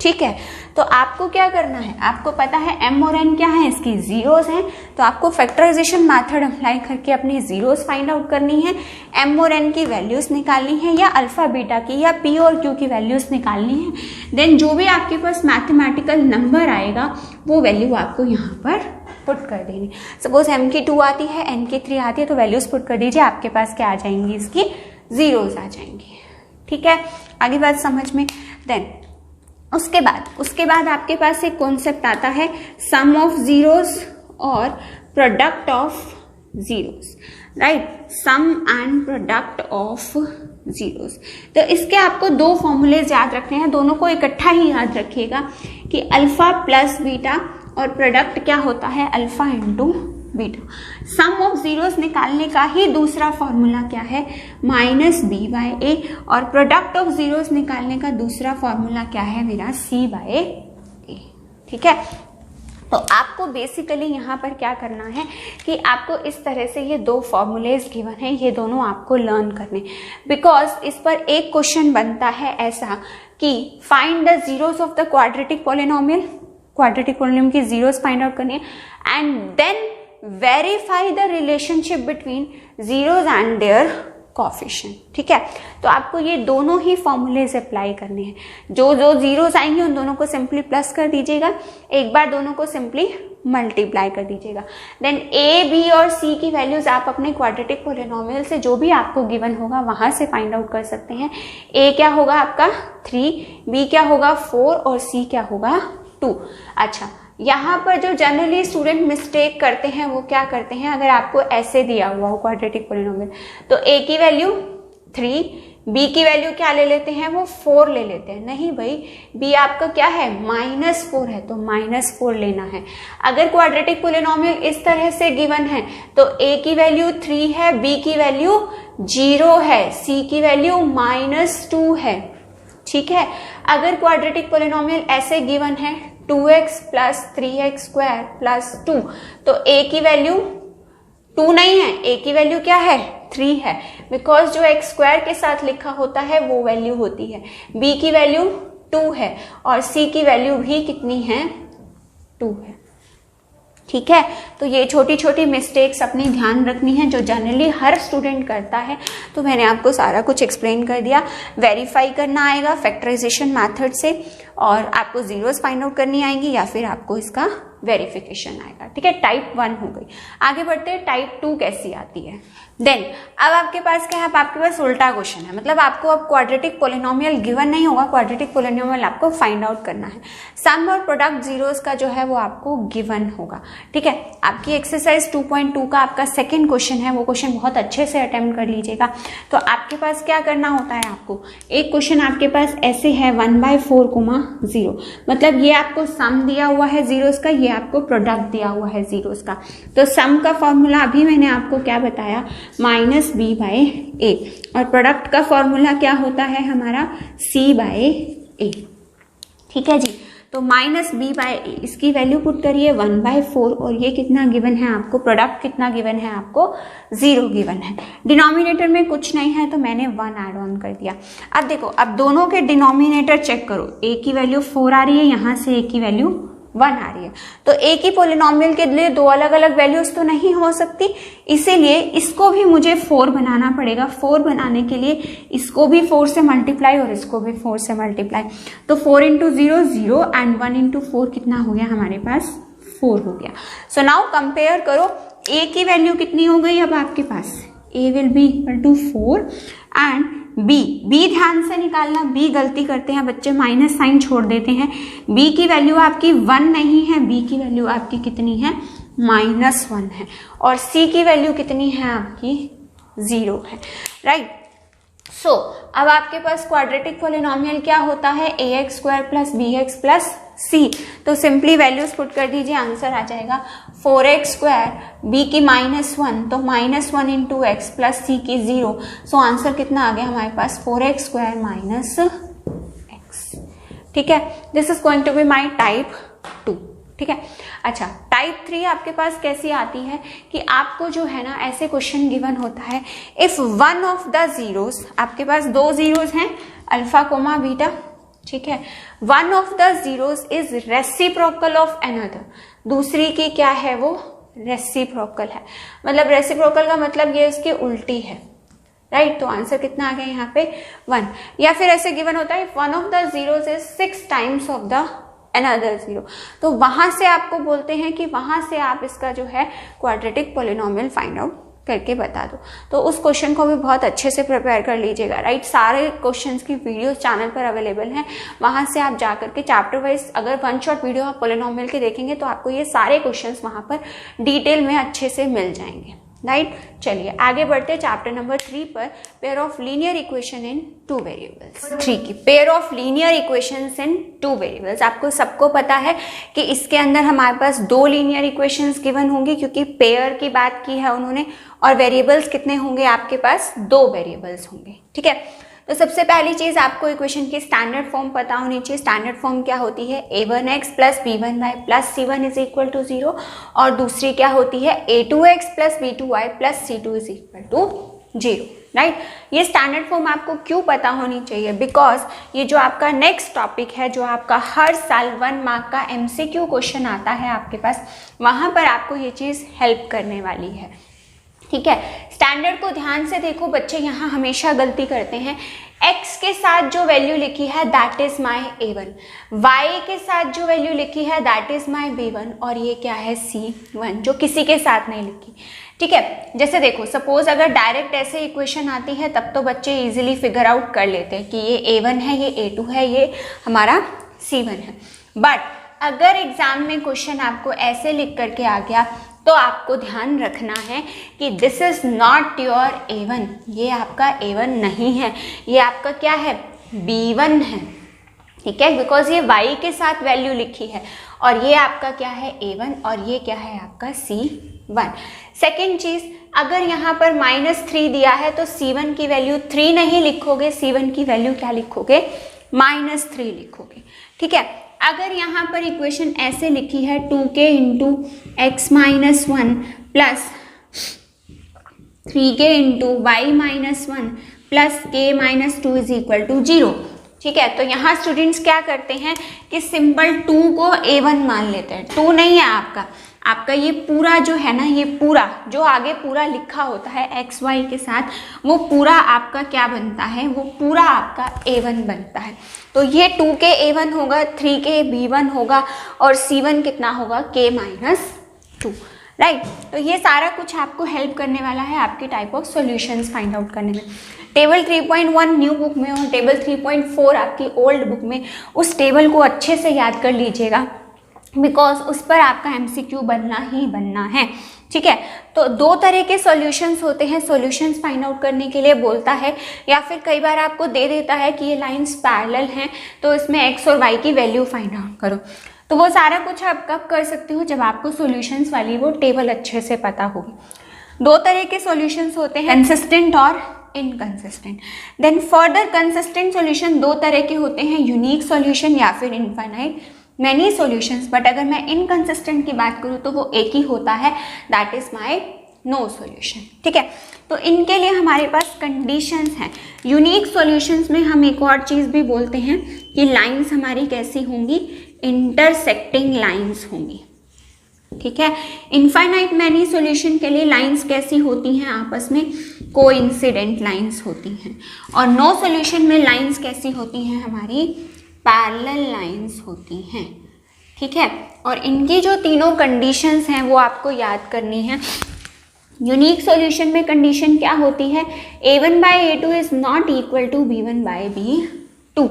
ठीक है, तो आपको क्या करना है, आपको पता है m और n क्या है, इसकी जीरोस हैं, तो आपको फैक्टराइजेशन मेथड अप्लाई करके अपनी जीरोस फाइंड आउट करनी है, m और n की वैल्यूज निकालनी है, या अल्फा बीटा की या p और q की वैल्यूज निकालनी है। देन जो भी आपके पास मैथमेटिकल नंबर आएगा वो वैल्यू आपको यहाँ पर पुट कर देनी। सपोज m की 2 आती है, n की 3 आती है, तो वैल्यूज पुट कर दीजिए, आपके पास क्या आ जाएंगी, इसकी जीरोस आ जाएंगी। ठीक है, आगे बात समझ में। देन उसके बाद आपके पास एक कॉन्सेप्ट आता है सम ऑफ जीरोस और product of zeros, right, sum and product of zeros. तो इसके आपको 2 फॉर्मूलेज याद रखने हैं, दोनों को इकट्ठा ही याद रखिएगा कि अल्फा प्लस बीटा और प्रोडक्ट क्या होता है, alpha into beta. Sum of zeros निकालने का ही दूसरा फॉर्मूला क्या है, -b/a, और प्रोडक्ट ऑफ जीरोस निकालने का दूसरा फॉर्मूला क्या है मेरा, c/a। ठीक है, तो आपको बेसिकली यहाँ पर क्या करना है कि आपको इस तरह से ये 2 फॉर्मूलेज गिवन है, ये दोनों आपको लर्न करने, बिकॉज इस पर एक क्वेश्चन बनता है ऐसा कि find the zeros of the quadratic polynomial, quadratic polynomial की जीरोस फाइंड आउट करनी है and then verify the relationship between zeros and their coefficient. ठीक है, तो आपको ये दोनों ही फॉर्मूलेज अप्लाई करने हैं, जो जो जीरोज आएंगे उन दोनों को सिंपली प्लस कर दीजिएगा, एक बार दोनों को सिंपली मल्टीप्लाई कर दीजिएगा। देन a, b और c की वैल्यूज आप अपने क्वाड्रेटिक पोलिनोमियल से जो भी आपको गिवन होगा वहां से फाइंड आउट कर सकते हैं। a क्या होगा आपका 3, b क्या होगा 4 और c क्या होगा 2। अच्छा, यहाँ पर जो जनरली स्टूडेंट मिस्टेक करते हैं वो क्या करते हैं, अगर आपको ऐसे दिया हुआ हो क्वाड्रेटिक पोलिनोमियल, तो a की वैल्यू 3, b की वैल्यू क्या ले लेते हैं, वो 4 ले लेते हैं। नहीं भाई, b आपका क्या है, -4 है, तो -4 लेना है। अगर क्वाड्रेटिक पोलिनोमियल इस तरह से गिवन है तो a की वैल्यू 3 है, b की वैल्यू 0 है, c की वैल्यू -2 है। ठीक है, अगर क्वाड्रेटिक पोलिनोमियल ऐसे गिवन है 2x + 3x² + 2, तो a की वैल्यू 2 नहीं है, a की वैल्यू क्या है 3 है, बिकॉज जो x² के साथ लिखा होता है वो वैल्यू होती है। b की वैल्यू 2 है और c की वैल्यू भी कितनी है, 2 है। ठीक है, तो ये छोटी छोटी मिस्टेक्स अपनी ध्यान रखनी है जो जनरली हर स्टूडेंट करता है। तो मैंने आपको सारा कुछ एक्सप्लेन कर दिया। वेरीफाई करना आएगा फैक्टराइजेशन मेथड से, और आपको जीरोस फाइंड आउट करनी आएंगी, या फिर आपको इसका वेरिफिकेशन आएगा। ठीक है, टाइप 1 हो गई। आगे बढ़ते हैं, टाइप 2 कैसी आती है। देन अब आपके पास क्या है, अब आपके पास उल्टा क्वेश्चन है, मतलब आपको अब क्वाड्रेटिक पोलिनोमियल गिवन नहीं होगा, क्वाड्रेटिक पोलिनोमियल आपको फाइंड आउट करना है। सम और प्रोडक्ट जीरोस का जो है वो आपको गिवन होगा। ठीक है, आपकी एक्सरसाइज 2.2 का आपका सेकंड क्वेश्चन है, वो क्वेश्चन बहुत अच्छे से अटेम्प्ट कर लीजिएगा। तो आपके पास क्या करना होता है, आपको एक क्वेश्चन आपके पास ऐसे है 1/4, 0, मतलब ये आपको सम दिया हुआ है जीरोस का, ये आपको प्रोडक्ट दिया हुआ है जीरोस का। तो सम का फॉर्मूला अभी मैंने आपको क्या बताया, -b/a, और प्रोडक्ट का फॉर्मूला क्या होता है हमारा, c/a। ठीक है जी, तो -b/a, इसकी वैल्यू पुट करिए 1/4, और ये कितना गिवन है आपको, प्रोडक्ट कितना गिवन है आपको, 0 गिवन है। डिनोमिनेटर में कुछ नहीं है तो मैंने 1 ऐड ऑन कर दिया। अब देखो, अब दोनों के डिनोमिनेटर चेक करो, a की वैल्यू 4 आ रही है, यहाँ से a की वैल्यू 1 आ रही है, तो एक ही पोलिनोमियल के लिए 2 अलग अलग वैल्यूज तो नहीं हो सकती, इसीलिए इसको भी मुझे 4 बनाना पड़ेगा। 4 बनाने के लिए इसको भी 4 से मल्टीप्लाई और इसको भी 4 से मल्टीप्लाई, तो 4 × 0 0 एंड 1 × 4 कितना हो गया हमारे पास, 4 हो गया। सो नाउ कंपेयर करो, a की वैल्यू कितनी हो गई अब आपके पास, a will be equal to 4 and b ध्यान से निकालना, b गलती करते हैं बच्चे, माइनस साइन छोड़ देते हैं। b की वैल्यू आपकी 1 नहीं है, b की वैल्यू आपकी कितनी है, -1 है, और c की वैल्यू कितनी है आपकी, 0 है, राइट। सो अब आपके पास क्वाड्रेटिक पोलिनोमियल क्या होता है, ax² + bx + c, तो सिंपली वैल्यूज पुट कर दीजिए, आंसर आ जाएगा 4x², b की -1, तो -1 × x + c की 0, सो आंसर कितना आ गया हमारे पास, 4x² - x। ठीक है, this is going to be my type 2। ठीक है, अच्छा टाइप 3 आपके पास कैसी आती है कि आपको जो है ना ऐसे क्वेश्चन गिवन होता है, if one of the zeros, आपके पास दो जीरोस हैं अल्फा कोमा बीटा, ठीक है, one of the zeros is reciprocal of another, दूसरी की क्या है वो रेसिप्रोकल है, मतलब रेसिप्रोकल का मतलब ये इसकी उल्टी है, राइट। तो आंसर कितना आ गया यहाँ पे 1। या फिर ऐसे गिवन होता है one of the zeros is 6 times of the another zero, तो वहां से आपको बोलते हैं कि वहां से आप इसका जो है क्वाड्रेटिक पॉलिनोमियल फाइंड आउट करके बता दो। तो उस क्वेश्चन को भी बहुत अच्छे से प्रिपेयर कर लीजिएगा, राइट। सारे क्वेश्चंस की वीडियोस चैनल पर अवेलेबल हैं, वहां से आप जा करके चैप्टर वाइज अगर वन शॉट वीडियो आप पॉलिनोमियल के देखेंगे तो आपको ये सारे क्वेश्चंस वहां पर डिटेल में अच्छे से मिल जाएंगे, राइट। चलिए आगे बढ़ते चैप्टर नंबर 3 पर, pair of linear equation in 2 variables. 3 की pair of linear equations in 2 variables, आपको सबको पता है कि इसके अंदर हमारे पास 2 लीनियर इक्वेशंस गिवन होंगी क्योंकि पेयर की बात की है उन्होंने, और वेरिएबल्स कितने होंगे आपके पास 2 वेरिएबल्स होंगे, ठीक है। तो सबसे पहली चीज आपको इक्वेशन की स्टैंडर्ड फॉर्म पता होनी चाहिए। स्टैंडर्ड फॉर्म क्या होती है, a1x plus b1y plus c1 is equal to 0, और दूसरी क्या होती है a2x plus b2y plus c2 is equal to 0, right. ये स्टैंडर्ड फॉर्म आपको क्यों पता होनी चाहिए, बिकॉज ये जो आपका नेक्स्ट टॉपिक है, जो आपका हर साल 1 मार्क का MCQ क्वेश्चन आता है आपके पास, वहां पर आपको ये चीज हेल्प करने वाली है, ठीक है। स्टैंडर्ड को ध्यान से देखो, बच्चे यहाँ हमेशा गलती करते हैं। x के साथ जो वैल्यू लिखी है that is my a1, y के साथ जो वैल्यू लिखी है दैट इज माई b1, और ये क्या है c1 जो किसी के साथ नहीं लिखी, ठीक है। जैसे देखो सपोज अगर डायरेक्ट ऐसे इक्वेशन आती है तब तो बच्चे इजीली फिगर आउट कर लेते हैं कि ये a1 है, ये a2 है, ये हमारा c1 है। बट अगर एग्जाम में क्वेश्चन आपको ऐसे लिख करके आ गया तो आपको ध्यान रखना है कि this is not your a1, ये आपका a1 नहीं है, ये आपका क्या है b1 है, ठीक है, बिकॉज ये y के साथ वैल्यू लिखी है, और ये आपका क्या है a1, और ये क्या है आपका c1। सेकेंड चीज, अगर यहाँ पर -3 दिया है तो c1 की वैल्यू 3 नहीं लिखोगे, c1 की वैल्यू क्या लिखोगे -3 लिखोगे, ठीक है। अगर यहाँ पर इक्वेशन ऐसे लिखी है 2k into x minus 1 plus 3k into y minus 1 plus k minus 2 is equal to 0, ठीक है। तो यहाँ स्टूडेंट्स क्या करते हैं कि सिंपल 2 को a1 मान लेते हैं। 2 नहीं है आपका ये पूरा जो है ना, ये पूरा जो आगे पूरा लिखा होता है एक्स वाई के साथ, वो पूरा आपका क्या बनता है, वो पूरा आपका a1 बनता है। तो ये 2k a1 होगा, 3k b1 होगा, और c1 कितना होगा k माइनस 2, राइट। तो ये सारा कुछ आपको हेल्प करने वाला है आपके type of solutions find out करने में। टेबल 3.1 न्यू बुक में और टेबल 3.4 आपकी ओल्ड बुक में, उस टेबल को अच्छे से याद कर लीजिएगा, बिकॉज उस पर आपका MCQ बनना ही बनना है, ठीक है। तो 2 तरह के सॉल्यूशंस होते हैं, सॉल्यूशंस फाइंड आउट करने के लिए बोलता है, या फिर कई बार आपको दे देता है कि ये लाइंस पैरेलल हैं तो इसमें x और y की वैल्यू फाइंड आउट करो। तो वो सारा कुछ आप कब कर सकते हो, जब आपको सॉल्यूशंस वाली वो टेबल अच्छे से पता होगी। 2 तरह के सॉल्यूशंस होते हैं, कंसिस्टेंट और inconsistent. Then further consistent solution 2 तरह के होते हैं, यूनिक सॉल्यूशन या फिर इनफाइनाइट मैनी सॉल्यूशंस। बट अगर मैं इनकंसिस्टेंट की बात करूँ तो वो एक ही होता है, that is my no solution, ठीक है। तो इनके लिए हमारे पास कंडीशंस हैं। यूनिक सॉल्यूशंस में हम एक और चीज़ भी बोलते हैं कि लाइंस हमारी कैसी होंगी, इंटरसेक्टिंग लाइंस होंगी, ठीक है। इनफाइनाइट मैनी सॉल्यूशन के लिए लाइंस कैसी होती हैं, आपस में कोइंसिडेंट लाइंस होती हैं, और नो सॉल्यूशन में लाइंस कैसी होती हैं, हमारी पैरेलल लाइंस होती हैं, ठीक है। और इनकी जो तीनों कंडीशंस हैं वो आपको याद करनी है। यूनिक सॉल्यूशन में कंडीशन क्या होती है, a1 by a2 is not equal to b1 by b2।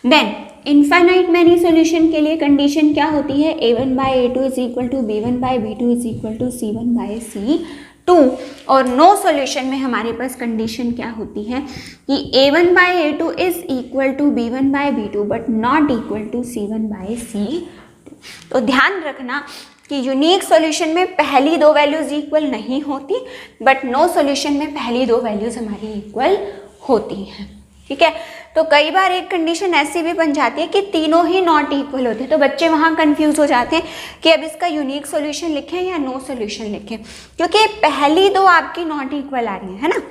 Then infinite many solution के लिए कंडीशन क्या होती है, a1 by a2 is equal to b1 by b2 is equal to c1 by c2। और no solution में हमारे पास condition क्या होती है कि a1 by a2 is equal to b1 by b2 but not equal to c1 by c2। तो ध्यान रखना कि यूनिक सॉल्यूशन में पहली 2 वैल्यूज इक्वल नहीं होती, बट नो सॉल्यूशन में पहली 2 वैल्यूज हमारी इक्वल होती हैं, ठीक है। तो कई बार एक कंडीशन ऐसी भी बन जाती है कि तीनों ही नॉट इक्वल होते हैं, तो बच्चे वहाँ कंफ्यूज हो जाते हैं कि अब इसका यूनिक सॉल्यूशन लिखें या नो सॉल्यूशन लिखें, क्योंकि पहली दो आपकी नॉट इक्वल आ रही है ना।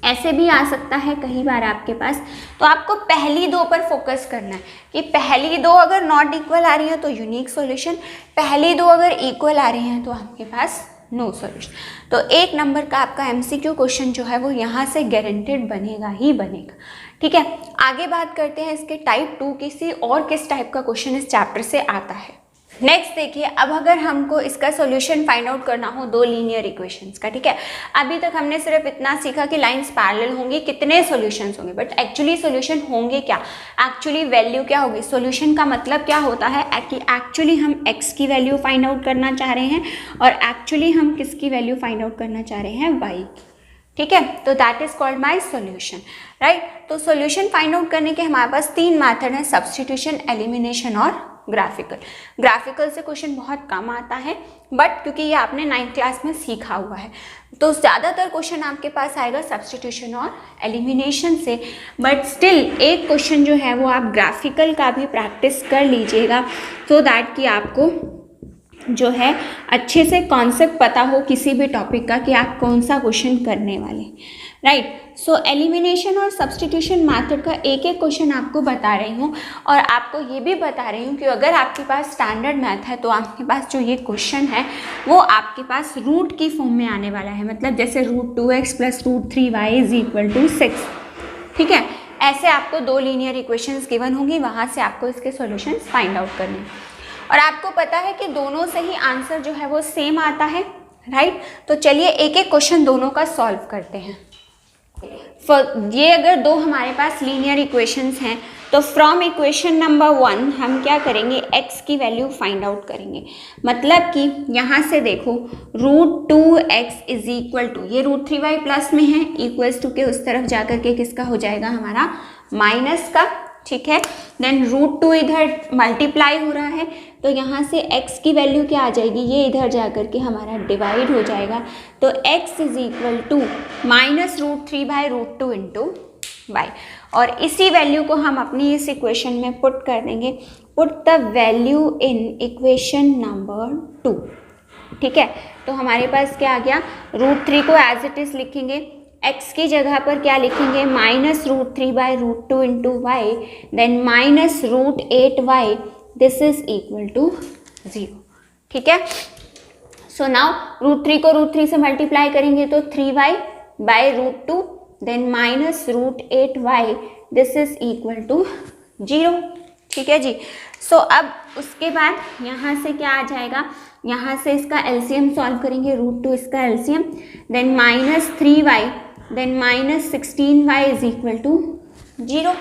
ऐसे भी आ सकता है कई बार आपके पास, तो आपको पहली दो पर फोकस करना है कि पहली दो अगर नॉट इक्वल आ रही है तो यूनिक सॉल्यूशन, पहली दो अगर इक्वल आ रही हैं तो आपके पास नो सॉल्यूशन। तो 1 नंबर का आपका एमसीक्यू क्वेश्चन जो है वो यहाँ से गारंटेड बनेगा ही बनेगा। ठीक है, आगे बात करते हैं इसके टाइप 2 किसी और किस टाइप का क्वेश्चन इस चैप्टर से आता है। नेक्स्ट देखिए, अब अगर हमको इसका सॉल्यूशन फाइंड आउट करना हो दो लीनियर इक्वेशंस का, ठीक है, अभी तक हमने सिर्फ इतना सीखा कि लाइंस पैरेलल होंगी, कितने सॉल्यूशंस होंगे, बट एक्चुअली सॉल्यूशन होंगे क्या, एक्चुअली वैल्यू क्या होगी। सॉल्यूशन का मतलब क्या होता है कि एक्चुअली हम x की वैल्यू फाइंड आउट करना चाह रहे हैं और एक्चुअली हम किसकी वैल्यू फाइंड आउट करना चाह रहे हैं, y की। ठीक है, तो that is called my solution, right. तो सॉल्यूशन फाइंड आउट करने के हमारे पास 3 मेथड हैं, सब्स्टिट्यूशन, एलिमिनेशन और ग्राफिकल। ग्राफिकल से क्वेश्चन बहुत कम आता है, बट क्योंकि ये आपने 9th क्लास में सीखा हुआ है, तो ज़्यादातर क्वेश्चन आपके पास आएगा सब्स्टिट्यूशन और एलिमिनेशन से। बट स्टिल एक क्वेश्चन जो है वो आप ग्राफिकल का भी प्रैक्टिस कर लीजिएगा, सो दैट कि आपको जो है अच्छे से कॉन्सेप्ट पता हो किसी भी टॉपिक का कि आप कौन सा क्वेश्चन करने वाले, राइट। सो एलिमिनेशन और सब्स्टिट्यूशन मेथड का एक एक क्वेश्चन आपको बता रही हूँ, और आपको ये भी बता रही हूँ कि अगर आपके पास स्टैंडर्ड मैथ है तो आपके पास जो ये क्वेश्चन है वो आपके पास रूट की फॉर्म में आने वाला है, मतलब जैसे √2x + √3y = 6। ठीक है, ऐसे आपको 2 लीनियर इक्वेशंस गिवन होंगी, वहाँ से आपको इसके सॉल्यूशंस फाइंड आउट करने हैं। और आपको पता है कि दोनों से ही आंसर जो है वो सेम आता है, राइट। तो चलिए एक एक क्वेश्चन दोनों का सॉल्व करते हैं। ये अगर 2 हमारे पास लीनियर इक्वेशंस हैं तो फ्रॉम इक्वेशन नंबर 1 हम क्या करेंगे, x की वैल्यू फाइंड आउट करेंगे। मतलब कि यहाँ से देखो √2x = ये √3y प्लस में है, इक्वल्स टू के उस तरफ जा कर के किसका हो जाएगा, हमारा माइनस का। ठीक है, देन √2 इधर मल्टीप्लाई हो रहा है, तो यहाँ से x की वैल्यू क्या आ जाएगी, ये इधर जा कर के हमारा डिवाइड हो जाएगा। तो x = -√3/√2 × y, और इसी वैल्यू को हम अपनी इस इक्वेशन में पुट कर देंगे। Put the value in equation number 2। ठीक है, तो हमारे पास क्या आ गया, √3 को एज इट इज लिखेंगे, x की जगह पर क्या लिखेंगे, -√3/√2 × y, then -√8y, this is equal to 0। ठीक है, सो नाउ √3 को √3 से मल्टीप्लाई करेंगे तो 3y/√2, then -√8y, this is equal to 0। ठीक है जी। सो अब उसके बाद यहाँ से क्या आ जाएगा, यहाँ से इसका एलसीएम सॉल्व करेंगे, √2 इसका LCM, then -3y, then -16y = 0।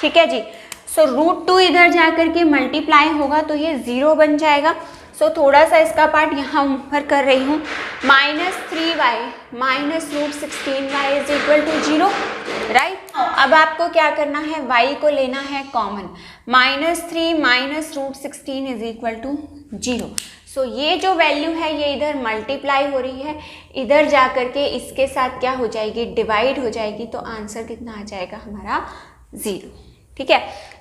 ठीक है जी। सो √2 इधर जा कर के मल्टीप्लाई होगा तो ये 0 बन जाएगा। सो थोड़ा सा इसका पार्ट यहाँ ऊपर कर रही हूँ, -3y -√16y = 0, राइट। अब आपको क्या करना है, y को लेना है कॉमन, -3 -√16 = 0। सो ये जो वैल्यू है ये इधर मल्टीप्लाई हो रही है, इधर जा कर के इसके साथ क्या हो जाएगी, डिवाइड हो जाएगी, तो आंसर कितना आ जाएगा हमारा 0। ठीक है,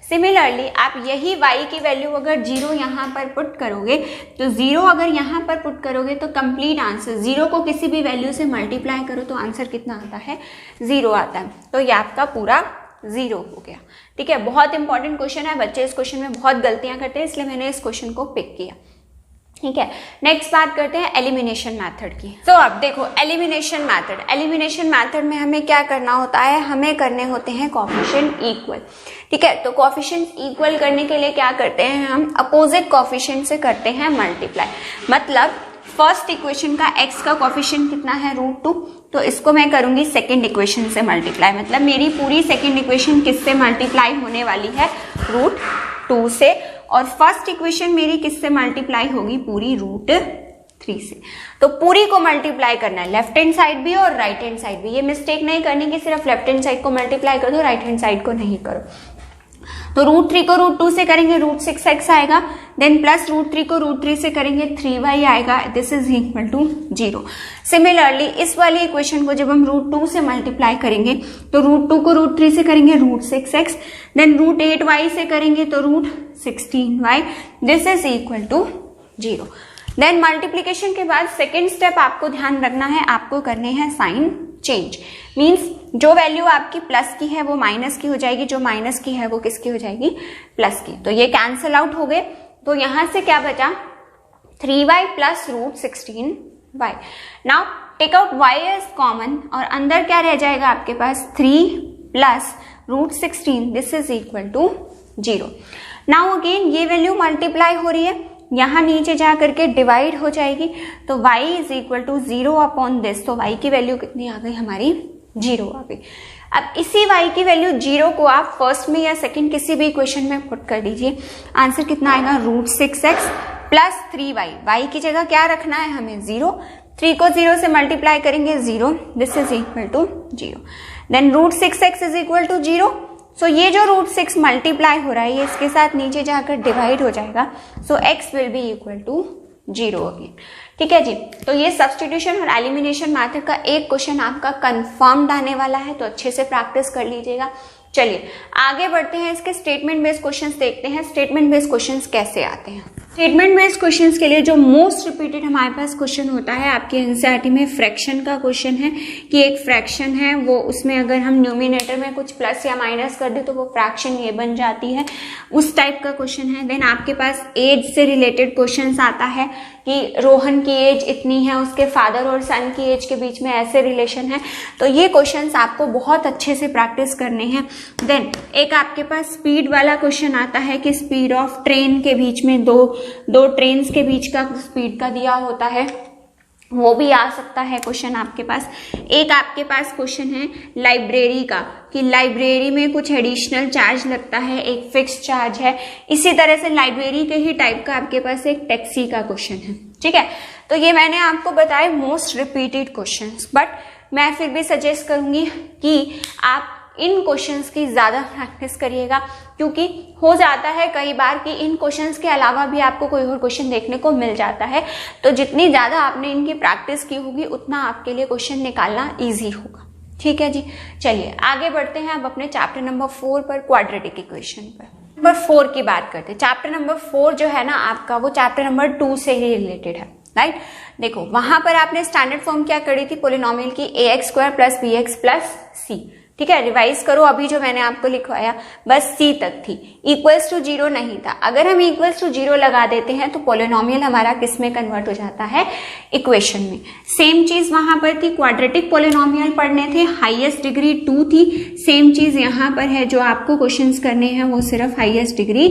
सिमिलरली आप यही y की वैल्यू अगर 0 यहाँ पर पुट करोगे, तो 0 अगर यहाँ पर पुट करोगे तो कंप्लीट आंसर, 0 को किसी भी वैल्यू से मल्टीप्लाई करो तो आंसर कितना आता है, 0 आता है। तो ये आपका पूरा 0 हो गया। ठीक है, बहुत इंपॉर्टेंट क्वेश्चन है, बच्चे इस क्वेश्चन में बहुत गलतियाँ करते हैं, इसलिए मैंने इस क्वेश्चन को पिक किया। ठीक है, नेक्स्ट बात करते हैं एलिमिनेशन मेथड की। तो अब देखो एलिमिनेशन मेथड में हमें क्या करना होता है, हमें करने होते हैं कोएफिशिएंट इक्वल। ठीक है, तो कोएफिशिएंट इक्वल करने के लिए क्या करते हैं, हम अपोजिट कोएफिशिएंट से करते हैं मल्टीप्लाई। मतलब फर्स्ट इक्वेशन का x का कोएफिशिएंट कितना है, √2, तो इसको मैं करूंगी सेकंड इक्वेशन से मल्टीप्लाई। मतलब मेरी पूरी सेकंड इक्वेशन किससे मल्टीप्लाई होने वाली है, √2 से, और फर्स्ट इक्वेशन मेरी किससे मल्टीप्लाई होगी, पूरी √3 से। तो पूरी को मल्टीप्लाई करना है, लेफ्ट हैंड साइड भी और राइट हैंड साइड भी। ये मिस्टेक नहीं करनी कि सिर्फ लेफ्ट हैंड साइड को मल्टीप्लाई कर दो, राइट हैंड साइड को नहीं करो। तो √3 को √2 से करेंगे √6x आएगा, देन प्लस √3 को √3 से करेंगे 3y आएगा, this is equal to 0। Similarly इस वाली इक्वेशन को जब हम √2 से मल्टीप्लाई करेंगे तो √2 को √3 से करेंगे √6x, देन √8y से करेंगे तो √16y, this is equal to 0। Then multiplication के बाद सेकेंड स्टेप आपको ध्यान रखना है, आपको करने हैं साइन चेंज। मीन्स जो वैल्यू आपकी प्लस की है वो माइनस की हो जाएगी, जो माइनस की है वो किसकी हो जाएगी, प्लस की। तो ये कैंसल आउट हो गए, तो यहां से क्या बचा 3y plus √16y। Now take out y is common और अंदर क्या रह जाएगा आपके पास 3 plus √16, this is equal to 0। Now again ये वैल्यू मल्टीप्लाई हो रही है, यहां नीचे जा करके डिवाइड हो जाएगी, तो y is equal to 0 upon this, तो y की वैल्यू कितनी आ गई हमारी 0 आ गई। अब इसी y की वैल्यू 0 को आप फर्स्ट में या सेकंड किसी भी इक्वेशन में पुट कर दीजिए, आंसर कितना आएगा √6x प्लस 3y। y की जगह क्या रखना है हमें 0, 3 को 0 से मल्टीप्लाई करेंगे 0, this is equal to 0। Then √6x is equal to 0। So ये जो √6 मल्टीप्लाई हो रहा है ये इसके साथ नीचे जाकर डिवाइड हो जाएगा, so x will be equal to 0 again. ठीक है जी, तो ये सब्स्टिट्यूशन और एलिमिनेशन मेथड का एक क्वेश्चन आपका कंफर्म्ड आने वाला है, तो अच्छे से प्रैक्टिस कर लीजिएगा। चलिए आगे बढ़ते हैं, इसके स्टेटमेंट बेस्ड क्वेश्चंस देखते हैं। स्टेटमेंट बेस्ड क्वेश्चंस कैसे आते हैं? स्टेटमेंट बेस्ड क्वेश्चंस के लिए जो मोस्ट रिपीटेड हमारे पास क्वेश्चन होता है आपके एनसीईआरटी में फ्रैक्शन का क्वेश्चन है, कि एक फ्रैक्शन है वो उसमें अगर हम न्यूमिनेटर में कुछ प्लस या माइनस कर दे तो वो फ्रैक्शन ये बन जाती है, उस टाइप का क्वेश्चन है। देन आपके पास एज से रिलेटेड क्वेश्चन आता है कि रोहन की एज इतनी है, उसके फादर और सन की एज के बीच में ऐसे रिलेशन है, तो ये क्वेश्चंस आपको बहुत अच्छे से प्रैक्टिस करने हैं। देन एक आपके पास स्पीड वाला क्वेश्चन आता है कि स्पीड ऑफ ट्रेन के बीच में दो ट्रेन्स के बीच का स्पीड का दिया होता है, वो भी आ सकता है क्वेश्चन आपके पास। एक आपके पास क्वेश्चन है लाइब्रेरी का, कि लाइब्रेरी में कुछ एडिशनल चार्ज लगता है, एक फिक्स चार्ज है। इसी तरह से लाइब्रेरी के ही टाइप का आपके पास एक टैक्सी का क्वेश्चन है। ठीक है, तो ये मैंने आपको बताया मोस्ट रिपीटेड क्वेश्चंस, बट मैं फिर भी सजेस्ट करूंगी कि आप इन क्वेश्चंस की ज्यादा प्रैक्टिस करिएगा, क्योंकि हो जाता है कई बार कि इन क्वेश्चंस के अलावा भी आपको कोई और क्वेश्चन देखने को मिल जाता है, तो जितनी ज्यादा आपने इनकी प्रैक्टिस की होगी उतना आपके लिए क्वेश्चन निकालना इजी होगा। ठीक है जी, चलिए आगे बढ़ते हैं अब अपने चैप्टर नंबर 4 पर, क्वाड्रेटिक इक्वेशन पर। नंबर 4 की बात करते हैं। चैप्टर नंबर 4 जो है ना आपका, वो चैप्टर नंबर 2 से ही रिलेटेड है, राइट। देखो वहां पर आपने स्टैंडर्ड फॉर्म क्या करी थी पोलिनोमियल की, ax² + bx + c। ठीक है, रिवाइज करो, अभी जो मैंने आपको लिखवाया बस c तक थी, इक्वल्स टू 0 नहीं था। अगर हम इक्वल्स टू 0 लगा देते हैं तो पोलिनोमियल हमारा किस में कन्वर्ट हो जाता है, इक्वेशन में। सेम चीज वहां पर थी, क्वाड्रेटिक पोलिनोमियल पढ़ने थे, हाईएस्ट डिग्री 2 थी। सेम चीज यहाँ पर है, जो आपको क्वेश्चंस करने हैं वो सिर्फ हाईएस्ट डिग्री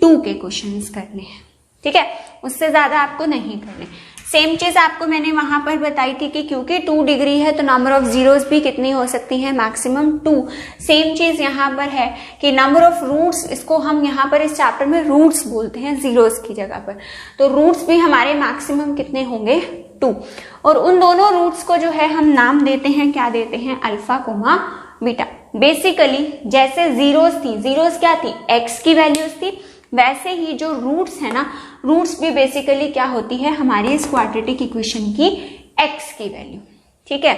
2 के क्वेश्चंस करने हैं। ठीक है, उससे ज्यादा आपको नहीं करने। सेम चीज आपको मैंने वहां पर बताई थी कि क्योंकि 2 डिग्री है तो नंबर ऑफ जीरोस भी कितनी हो सकती है, मैक्सिमम 2। सेम चीज यहाँ पर है कि नंबर ऑफ रूट्स, इसको हम यहाँ पर इस चैप्टर में रूट्स बोलते हैं जीरोस की जगह पर, तो रूट्स भी हमारे मैक्सिमम कितने होंगे, 2। और उन दोनों रूट्स को जो है हम नाम देते हैं, क्या देते हैं, अल्फा कोमा बीटा। बेसिकली जैसे जीरोस थी, जीरोस क्या थी, एक्स की वैल्यूज थी, वैसे ही जो रूट्स है ना, रूट्स भी बेसिकली क्या होती है हमारी इस क्वाड्रेटिक इक्वेशन की एक्स की वैल्यू। ठीक है,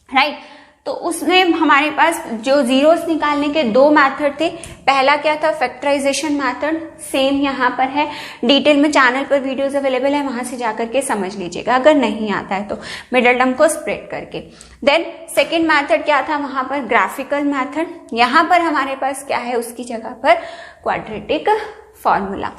राइट। तो उसमें हमारे पास जो जीरोस निकालने के 2 मेथड थे। पहला क्या था, फैक्टराइजेशन मेथड, सेम यहाँ पर है, डिटेल में चैनल पर वीडियोस अवेलेबल है, वहां से जाकर के समझ लीजिएगा अगर नहीं आता है तो, मिडल टर्म को स्प्रेड करके। देन सेकेंड मेथड क्या था वहां पर, ग्राफिकल मेथड। यहाँ पर हमारे पास क्या है, उसकी जगह पर क्वाड्रेटिक फॉर्मूला।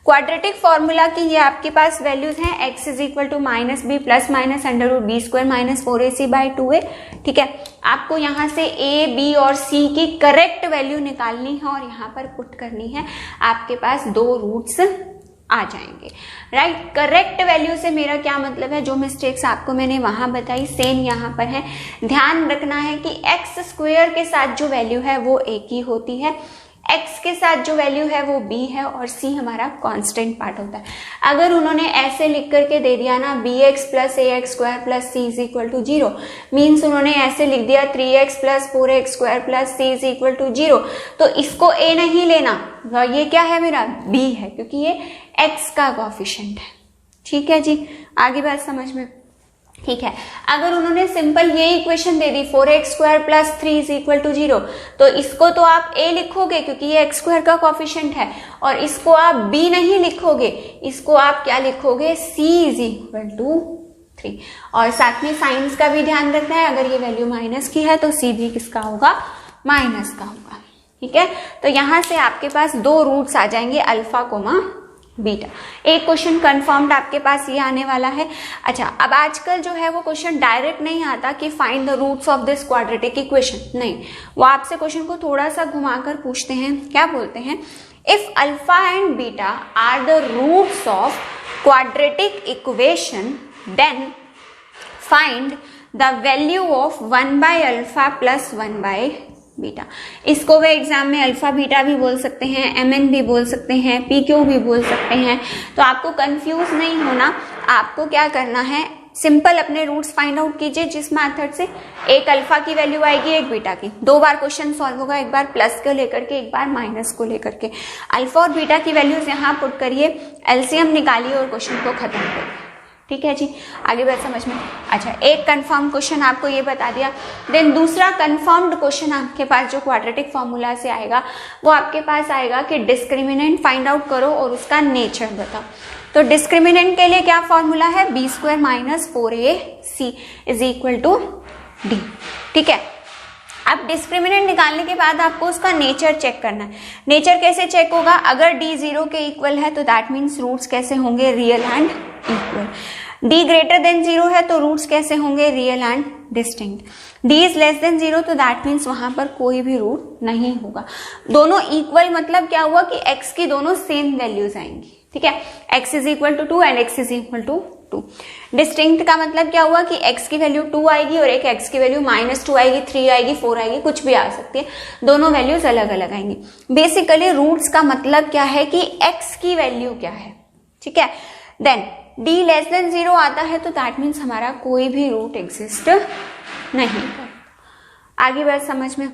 क्वाड्रेटिक फॉर्मूला की ये आपके पास वैल्यूज हैं, x is equal to -b plus minus √b² - 4ac/2a। ठीक है, आपको यहाँ से a, b और c की करेक्ट वैल्यू निकालनी है और यहाँ पर पुट करनी है, आपके पास 2 रूट्स आ जाएंगे, राइट। करेक्ट वैल्यू से मेरा क्या मतलब है, जो मिस्टेक्स आपको मैंने वहां बताई सेम यहाँ पर है। ध्यान रखना है कि x² के साथ जो वैल्यू है वो एक ही होती है, x के साथ जो वैल्यू है वो b है और c हमारा कांस्टेंट पार्ट होता है। अगर उन्होंने ऐसे लिख करके दे दिया ना bx plus a x square plus c is equal to 0, means उन्होंने ऐसे लिख दिया 3x plus 4x square plus c is equal to 0, तो इसको a नहीं लेना, ये क्या है मेरा b है, क्योंकि ये x का कोएफिशिएंट है। ठीक है जी, आगे बात समझ में? ठीक है, अगर उन्होंने सिंपल ये इक्वेशन दे दी 4x square plus 3 is equal to 0, तो इसको तो आप a लिखोगे क्योंकि ये x स्क्वायर का कोएफिशिएंट है, और इसको आप b नहीं लिखोगे, इसको आप क्या लिखोगे c इज इक्वल टू 3। और साथ में साइंस का भी ध्यान रखना है, अगर ये वैल्यू माइनस की है तो c भी किसका होगा, माइनस का होगा। ठीक है, तो यहां से आपके पास दो रूट्स आ जाएंगे, अल्फा कोमा बीटा। एक क्वेश्चन कंफर्म्ड आपके पास ये आने वाला है। अच्छा, अब आजकल जो है वो क्वेश्चन डायरेक्ट नहीं आता कि find the roots of this quadratic equation, नहीं, वो आपसे क्वेश्चन को थोड़ा सा घुमाकर पूछते हैं। क्या बोलते हैं, if alpha and beta are the roots of quadratic equation then find the value of 1 by alpha plus 1 by beta. इसको वे एग्जाम में अल्फा बीटा भी बोल सकते हैं, mn भी बोल सकते हैं, pq भी बोल सकते हैं। तो आपको कंफ्यूज नहीं होना, आपको क्या करना है, सिंपल अपने रूट्स फाइंड आउट कीजिए जिस मेथड से एक अल्फा की वैल्यू आएगी एक बीटा की। दो बार क्वेश्चन सॉल्व होगा, एक बार प्लस को लेकर के, एक बार माइनस को लेकर के। अल्फा और बीटा की वैल्यूज यहाँ पुट करिए, एलसीएम निकालिए और क्वेश्चन को खत्म करिए। ठीक है जी, आगे बात समझ में? अच्छा, एक कंफर्म क्वेश्चन आपको ये बता दिया। देन दूसरा कंफर्म्ड क्वेश्चन आपके पास जो क्वाड्रेटिक फॉर्मूला से आएगा वो आपके पास आएगा कि डिस्क्रिमिनेंट फाइंड आउट करो और उसका नेचर बताओ। तो डिस्क्रिमिनेंट के लिए क्या फॉर्मूला है, b square minus 4ac is equal to d. ठीक है, अब डिस्क्रिमिनेंट निकालने के बाद आपको उसका नेचर चेक करना है। नेचर कैसे चेक होगा, अगर d 0 के इक्वल है तो दैट मीन्स रूट्स कैसे होंगे, real and equal. d greater than 0 है तो रूट्स कैसे होंगे, real and distinct. d is less than 0 तो दैट मीन्स वहां पर कोई भी रूट नहीं होगा। दोनों इक्वल मतलब क्या हुआ कि x की दोनों सेम वैल्यूज आएंगी। ठीक है, x is equal to 2 and x is equal to 2। Distinct का मतलब क्या हुआ कि x की वैल्यू 2 आएगी और एक x की वैल्यू -2 आएगी, 3 आएगी, 4 आएगी, कुछ भी आ सकती है, दोनों वैल्यूज अलग अलग आएंगी। बेसिकली रूट्स का मतलब क्या है कि x की वैल्यू क्या है। ठीक है, देन d लेस देन 0 आता है तो दैट मीन्स हमारा कोई भी रूट एग्जिस्ट नहीं है। आगे बात समझ में?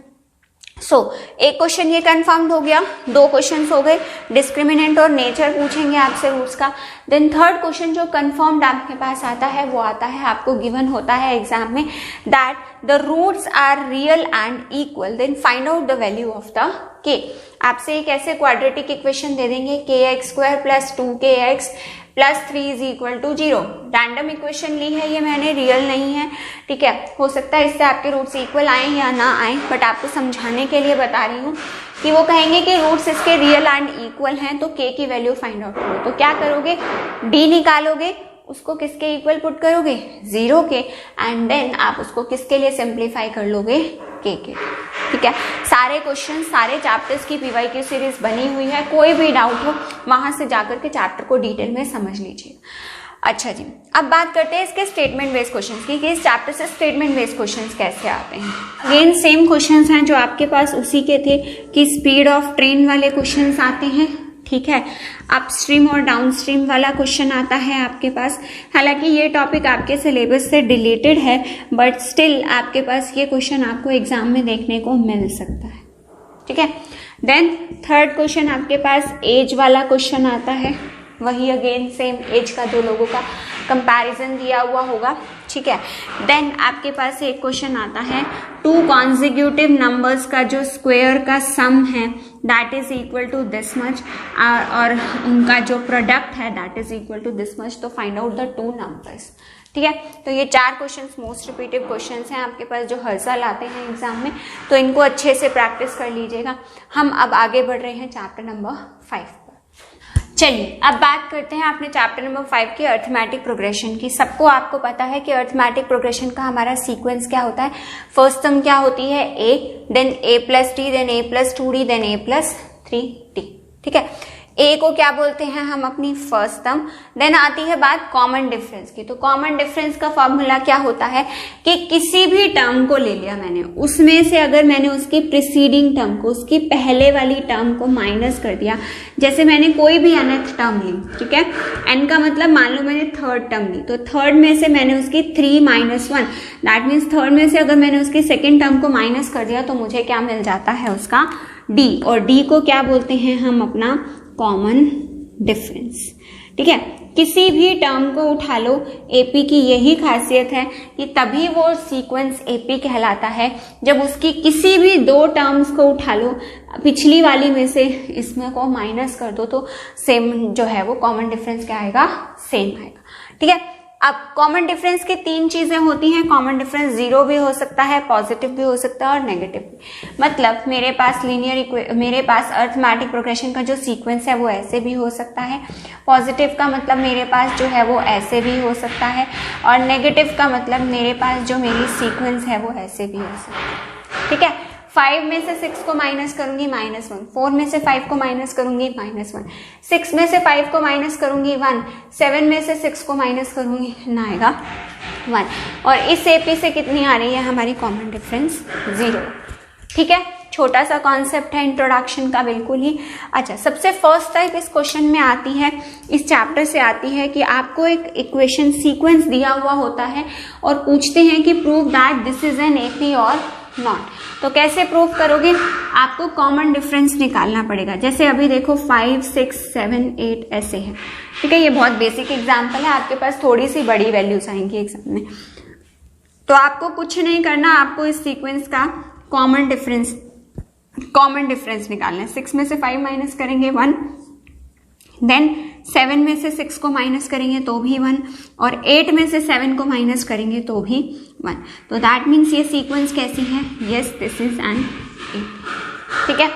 एक क्वेश्चन ये कंफर्म्ड हो गया, दो क्वेश्चंस हो गए, डिस्क्रिमिनेंट और नेचर पूछेंगे आपसे रूट्स का। देन थर्ड क्वेश्चन जो कंफर्म्ड आपके पास आता है वो आता है, आपको गिवन होता है एग्जाम में, that the roots are real and equal, then find out the value of the k। आपसे एक ऐसे क्वाड्रेटिक इक्वेशन दे देंगे, kx square plus 2kx plus 3 is equal to 0। Random equation ली है ये मैंने, रियल नहीं है। ठीक है, हो सकता है इससे आपके रूट्स इक्वल आए या ना आए, बट आपको समझाने के लिए बता रही हूँ कि वो कहेंगे कि रूट्स इसके रियल एंड इक्वल हैं तो k की वैल्यू फाइंड आउट करो। तो क्या करोगे, d निकालोगे, उसको किसके इक्वल पुट करोगे, 0 के, एंड देन आप उसको किसके लिए सिंप्लीफाई कर लोगे, k के। ठीक है, सारे क्वेश्चन सारे चैप्टर्स की पीवाईक्यू सीरीज बनी हुई है, कोई भी डाउट हो वहां से जाकर के चैप्टर को डिटेल में समझ लीजिए। अच्छा जी, अब बात करते हैं इसके स्टेटमेंट बेस्ड क्वेश्चंस की कि इस चैप्टर से स्टेटमेंट बेस्ड क्वेश्चंस कैसे आते हैं। अगेन सेम क्वेश्चंस हैं जो आपके पास उसी के थे कि स्पीड ऑफ ट्रेन वाले क्वेश्चंस आते हैं। ठीक है, अपस्ट्रीम और डाउनस्ट्रीम वाला क्वेश्चन आता है आपके पास। हालांकि ये टॉपिक आपके सिलेबस से रिलेटेड है, बट स्टिल आपके पास ये क्वेश्चन आपको एग्जाम में देखने को मिल सकता है। ठीक है, देन थर्ड क्वेश्चन आपके पास एज वाला क्वेश्चन आता है। वही अगेन सेम एज का दो लोगों का कंपैरिजन दिया हुआ होगा। ठीक है, देन आपके पास एक क्वेश्चन आता है, टू कॉन्जिक्यूटिव नंबर्स का जो स्क्वायर का सम है that is equal to this much, और उनका जो प्रोडक्ट है that is equal to this much, तो find out the two numbers. ठीक है, तो ये चार क्वेश्चंस मोस्ट रिपीटेड क्वेश्चंस हैं आपके पास जो हर साल आते हैं एग्जाम में, तो इनको अच्छे से प्रैक्टिस कर लीजिएगा। हम अब आगे बढ़ रहे हैं चैप्टर नंबर 5 पर। चलिए अब बात करते हैं अपने चैप्टर नंबर 5 की अर्थमेटिक प्रोग्रेशन की। सबको आपको पता है कि अर्थमेटिक प्रोग्रेशन का हमारा सीक्वेंस क्या होता है। फर्स्ट टर्म क्या होती है, a, then a plus t, then a plus 2d, then a plus 3t। ठीक है, ए को क्या बोलते हैं हम अपनी फर्स्ट टर्म। देन आती है बात कॉमन डिफरेंस की। तो कॉमन डिफरेंस का फॉर्मूला क्या होता है कि किसी भी टर्म को ले लिया मैंने, उसमें से अगर मैंने उसकी प्रीसीडिंग टर्म को, उसकी पहले वाली टर्म को माइनस कर दिया, जैसे मैंने कोई भी nth टर्म ली, ठीक है, n का मतलब मान लो मैंने थर्ड टर्म ली, तो थर्ड में से मैंने उसकी 3 - 1, दैट मीन्स थर्ड में से अगर मैंने उसकी सेकेंड टर्म को माइनस कर दिया तो मुझे क्या मिल जाता है उसका d, और d को क्या बोलते हैं हम अपना कॉमन डिफरेंस। ठीक है, किसी भी टर्म को उठा लो, एपी की यही खासियत है कि तभी वो सीक्वेंस एपी कहलाता है जब उसकी किसी भी दो टर्म्स को उठा लो, पिछली वाली में से इसमें को माइनस कर दो तो सेम जो है वो कॉमन डिफरेंस क्या आएगा, सेम आएगा। ठीक है, अब कॉमन डिफरेंस की 3 चीजें होती हैं। कॉमन डिफरेंस 0 भी हो सकता है, पॉजिटिव भी हो सकता है और नेगेटिव भी। मतलब मेरे पास अरिथमेटिक प्रोग्रेशन का जो सीक्वेंस है वो ऐसे भी हो सकता है, पॉजिटिव का मतलब मेरे पास जो है वो ऐसे भी हो सकता है, और नेगेटिव का मतलब मेरे पास जो मेरी सीक्वेंस है वो ऐसे भी हो सकता है। ठीक है, 5 में से 6 को माइनस करूंगी -1, 4 में से 5 को माइनस करूंगी -1, 6 में से 5 को माइनस करूंगी 1, 7 में से 6 को माइनस करूंगी कितना आएगा 1, और इस एपी से कितनी आ रही है हमारी कॉमन डिफरेंस 0। ठीक है, छोटा सा कॉन्सेप्ट है इंट्रोडक्शन का बिल्कुल ही। अच्छा, सबसे फर्स्ट टाइप इस क्वेश्चन में आती है, इस चैप्टर से आती है कि आपको एक इक्वेशन सीक्वेंस दिया हुआ होता है और पूछते हैं कि prove that this is an AP और नॉट। तो कैसे प्रूव करोगे, आपको कॉमन डिफरेंस निकालना पड़ेगा। जैसे अभी देखो 5, 6, 7, 8 ऐसे है। ठीक है, ये बहुत बेसिक एग्जांपल है, आपके पास थोड़ी सी बड़ी वैल्यूज आएंगी एग्जाम में। तो आपको कुछ नहीं करना, आपको इस सीक्वेंस का कॉमन डिफरेंस निकालना है। 6 में से 5 माइनस करेंगे 1, देन 7 में से 6 को माइनस करेंगे तो भी 1, और 8 में से 7 को माइनस करेंगे तो भी 1। तो दैट मीन्स ये सीक्वेंस कैसी है, यस दिस इज एन 8। ठीक है,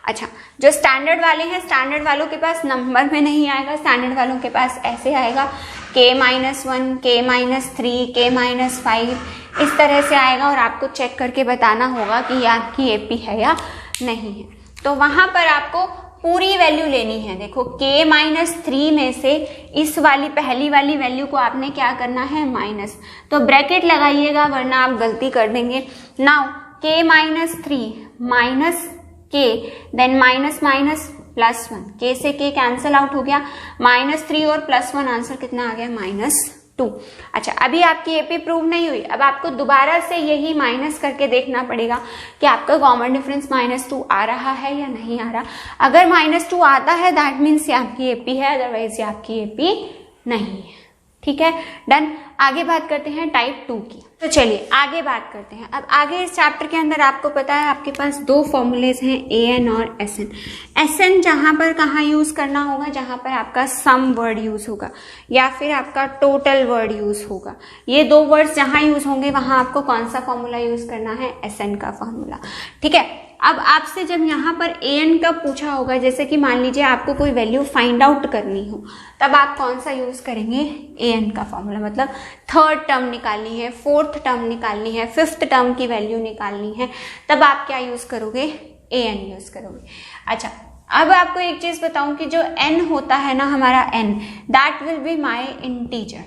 अच्छा, जो स्टैंडर्ड वाले हैं, स्टैंडर्ड वालों के पास नंबर में नहीं आएगा, स्टैंडर्ड वालों के पास ऐसे आएगा k-1, k-3, k-5, इस तरह से आएगा, और आपको चेक करके बताना होगा कि ये आपकी एपी है या नहीं है। तो वहां पर आपको पूरी वैल्यू लेनी है। देखो k-3 में से इस वाली पहली वाली वैल्यू को आपने क्या करना है, माइनस, तो ब्रैकेट लगाइएगा वरना आप गलती कर देंगे। Now k-3 minus k, then minus minus +1, k से k कैंसिल आउट हो गया, -3 और +1 आंसर कितना आ गया, -2। अच्छा, अभी आपकी एपी प्रूव नहीं हुई, अब आपको दोबारा से यही माइनस करके देखना पड़ेगा कि आपका कॉमन डिफरेंस -2 आ रहा है या नहीं आ रहा। अगर -2 आता है दैट मीन्स ये आपकी एपी है, अदरवाइज ये आपकी एपी नहीं है। ठीक है, डन। आगे बात करते हैं टाइप 2 की। तो चलिए आगे बात करते हैं। अब आगे इस चैप्टर के अंदर आपको पता है आपके पास 2 फॉर्मूलेज हैं, an और sn। sn जहां पर कहाँ यूज करना होगा, जहां पर आपका सम वर्ड यूज होगा या फिर आपका टोटल वर्ड यूज होगा। ये 2 वर्ड्स जहां यूज होंगे वहां आपको कौन सा फॉर्मूला यूज करना है, sn का फॉर्मूला। ठीक है, अब आपसे जब यहाँ पर an का पूछा होगा, जैसे कि मान लीजिए आपको कोई वैल्यू फाइंड आउट करनी हो, तब आप कौन सा यूज करेंगे, an का फॉर्मूला। मतलब थर्ड टर्म निकालनी है, फोर्थ टर्म निकालनी है, फिफ्थ टर्म की वैल्यू निकालनी है, तब आप क्या यूज करोगे, an यूज करोगे। अच्छा, अब आपको एक चीज बताऊं कि जो n होता है ना हमारा n, that will be my integer.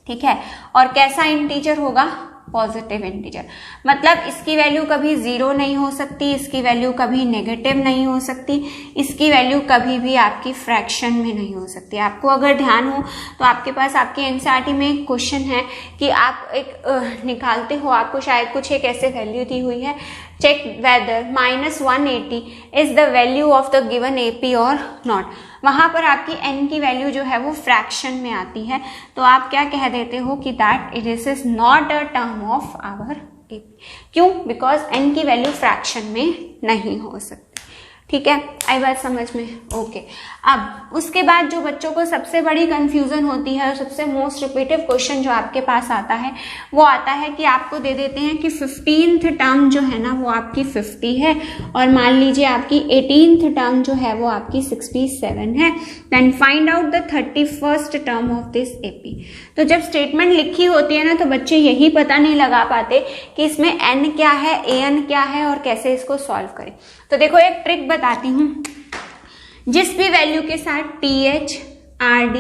ठीक है, और कैसा इंटीजर होगा, पॉजिटिव इंटीजर। मतलब इसकी वैल्यू कभी 0 नहीं हो सकती, इसकी वैल्यू कभी नेगेटिव नहीं हो सकती, इसकी वैल्यू कभी भी आपकी फ्रैक्शन में नहीं हो सकती। आपको अगर ध्यान हो तो आपके पास आपके एनसीईआरटी में एक क्वेश्चन है कि आप एक निकालते हो, आपको शायद कुछ एक ऐसे वैल्यू दी हुई है, check whether -180 is the value of the given AP और नॉट। वहां पर आपकी n की वैल्यू जो है वो फ्रैक्शन में आती है, तो आप क्या कह देते हो कि that it is not a term of our AP. क्यों, बिकॉज n की वैल्यू फ्रैक्शन में नहीं हो सकती। ठीक है, आई बात समझ में, ओके। अब उसके बाद जो बच्चों को सबसे बड़ी कंफ्यूजन होती है और सबसे मोस्ट रिपीटेड क्वेश्चन जो आपके पास आता है वो आता है कि आपको दे देते हैं कि 15th टर्म जो है ना वो आपकी 50 है, और मान लीजिए आपकी 18th टर्म जो है वो आपकी 67 है, then find out the 31st term of this AP. तो जब स्टेटमेंट लिखी होती है ना तो बच्चे यही पता नहीं लगा पाते कि इसमें n क्या है, an क्या है और कैसे इसको सॉल्व करें। तो देखो एक ट्रिक बताती हूँ। जिस भी वैल्यू के साथ TH, RD